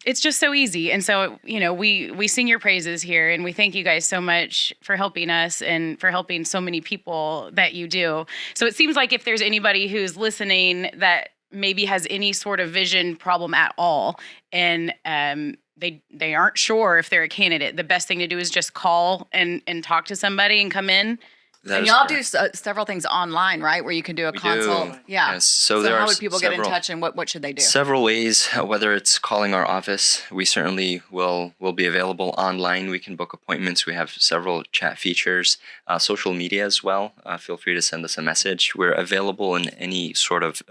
Speaker 2: it's just so easy. And so, we sing your praises here, and we thank you guys so much for helping us and for helping so many people that you do. So it seems like if there's anybody who's listening that maybe has any sort of vision problem at all, and they aren't sure if they're a candidate, the best thing to do is just call and talk to somebody and come in.
Speaker 3: That
Speaker 1: And
Speaker 3: is
Speaker 1: y'all
Speaker 3: correct.
Speaker 1: do several things online, right? Where you can do a
Speaker 3: We
Speaker 1: consult.
Speaker 3: do.
Speaker 1: Yeah.
Speaker 3: Yes. So there
Speaker 1: how
Speaker 3: are
Speaker 1: would people get in
Speaker 3: several-
Speaker 1: touch, and what should they do?
Speaker 3: Several ways, whether it's calling our office, we certainly will be available online. We can book appointments. We have several chat features, social media as well. Feel free to send us a message. We're available in any sort of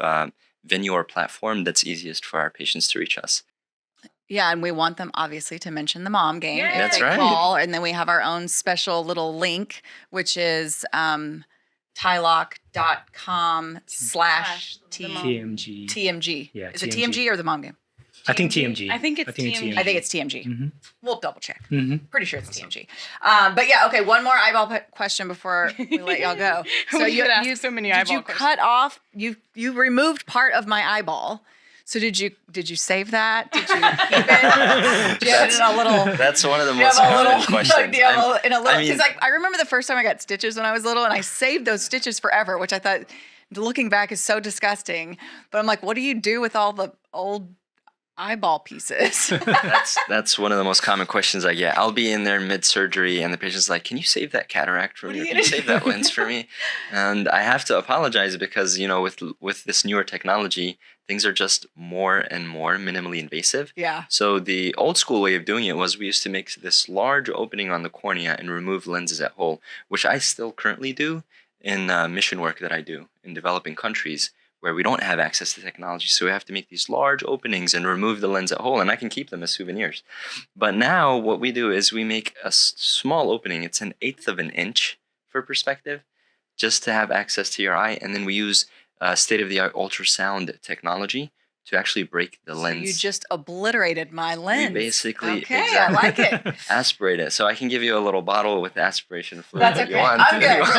Speaker 3: venue or platform that's easiest for our patients to reach us.
Speaker 1: Yeah, and we want them obviously to mention the mom game
Speaker 2: Yeah.
Speaker 1: if
Speaker 3: That's
Speaker 1: they
Speaker 3: right.
Speaker 1: call, and then we have our own special little link, which is tylock.com/TMG.
Speaker 4: TMG. Yeah,
Speaker 1: Is it
Speaker 4: TMG.
Speaker 1: TMG or the mom game?
Speaker 4: I think TMG.
Speaker 2: I think it's TMG.
Speaker 1: I think it's TMG.
Speaker 4: Mhm.
Speaker 1: We'll double check.
Speaker 4: Mhm.
Speaker 1: Pretty sure it's TMG. But yeah, okay. One more eyeball question before we let y'all go.
Speaker 2: We could ask so many
Speaker 1: did
Speaker 2: eyeball
Speaker 1: you
Speaker 2: questions.
Speaker 1: cut off? You removed part of my eyeball. So did you save that? Did you keep it? Do you have it in a little?
Speaker 3: That's one of the
Speaker 1: Do you
Speaker 3: most
Speaker 1: have a
Speaker 3: common
Speaker 1: little?
Speaker 3: questions.
Speaker 1: Do you have in a little?
Speaker 3: I mean-
Speaker 1: Because I remember the first time I got stitches when I was little, and I saved those stitches forever, which I thought, looking back, is so disgusting. But I'm like, what do you do with all the old eyeball pieces?
Speaker 3: That's one of the most common questions I get. I'll be in there mid-surgery, and the patient's like, "Can you save that cataract for me? Or can you save that lens for me?" And I have to apologize because with this newer technology, things are just more and more minimally invasive.
Speaker 1: Yeah.
Speaker 3: So the old school way of doing it was we used to make this large opening on the cornea and remove lenses at whole, which I still currently do in mission work that I do in developing countries where we don't have access to technology. So we have to make these large openings and remove the lens at whole, and I can keep them as souvenirs. But now what we do is we make a small opening. It's 1/8 of an inch for perspective, just to have access to your eye. And then we use state-of-the-art ultrasound technology to actually break the lens.
Speaker 1: You just obliterated my lens.
Speaker 3: basically-
Speaker 1: Okay,
Speaker 3: exactly.
Speaker 1: I like it.
Speaker 3: Aspirate it. So I can give you a little bottle with aspiration fluid
Speaker 1: That's
Speaker 3: if you
Speaker 1: okay.
Speaker 3: want.
Speaker 1: I'm
Speaker 3: if
Speaker 1: good.
Speaker 3: you want.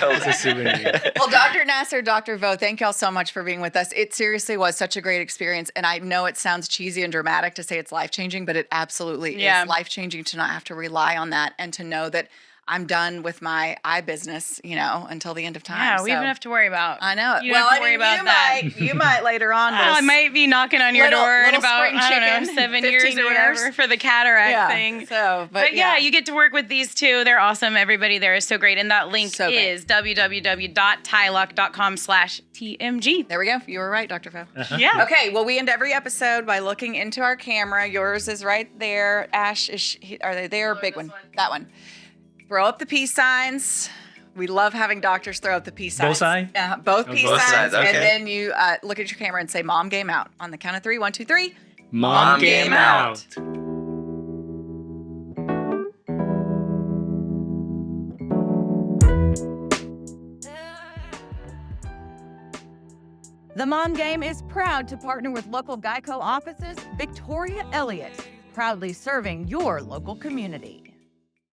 Speaker 1: I'm
Speaker 4: It's a souvenir.
Speaker 1: Well, Dr. Nasser, Dr. Vo, thank y'all so much for being with us. It seriously was such a great experience. And I know it sounds cheesy and dramatic to say it's life-changing, but it absolutely
Speaker 2: Yeah.
Speaker 1: is life-changing to not have to rely on that and to know that I'm done with my eye business, until the end of time.
Speaker 2: Yeah, we
Speaker 1: So,
Speaker 2: don't have to worry about.
Speaker 1: I know.
Speaker 2: You don't have to worry about that.
Speaker 1: You might later on.
Speaker 2: I might be knocking on your
Speaker 1: Little-
Speaker 2: door in
Speaker 1: little
Speaker 2: about,
Speaker 1: spring
Speaker 2: I don't know,
Speaker 1: chicken,
Speaker 2: 7
Speaker 1: 15
Speaker 2: years or
Speaker 1: years.
Speaker 2: whatever for the cataract
Speaker 1: Yeah.
Speaker 2: thing.
Speaker 1: So,
Speaker 2: But yeah, you get to work with these two. They're awesome. Everybody there is so great. And that link
Speaker 1: So great.
Speaker 2: is www.tylock.com/TMG.
Speaker 1: There we go. You were right, Dr. Vo.
Speaker 2: Yeah.
Speaker 1: Okay, well, we end every episode by looking into our camera. Yours is right there. Ash, are they there? Big one. That one. Throw up the peace signs. We love having doctors throw up the peace signs.
Speaker 4: Both sides?
Speaker 1: Both peace
Speaker 3: both
Speaker 1: signs.
Speaker 3: sides, okay.
Speaker 1: And then you look at your camera and say, "Mom, game out." On the count of 3. 1, 2, 3.
Speaker 4: Mom
Speaker 3: game
Speaker 4: game
Speaker 3: out.
Speaker 4: out.
Speaker 5: The Mom Game is proud to partner with local Geico offices, Victoria Elliott, proudly serving your local community.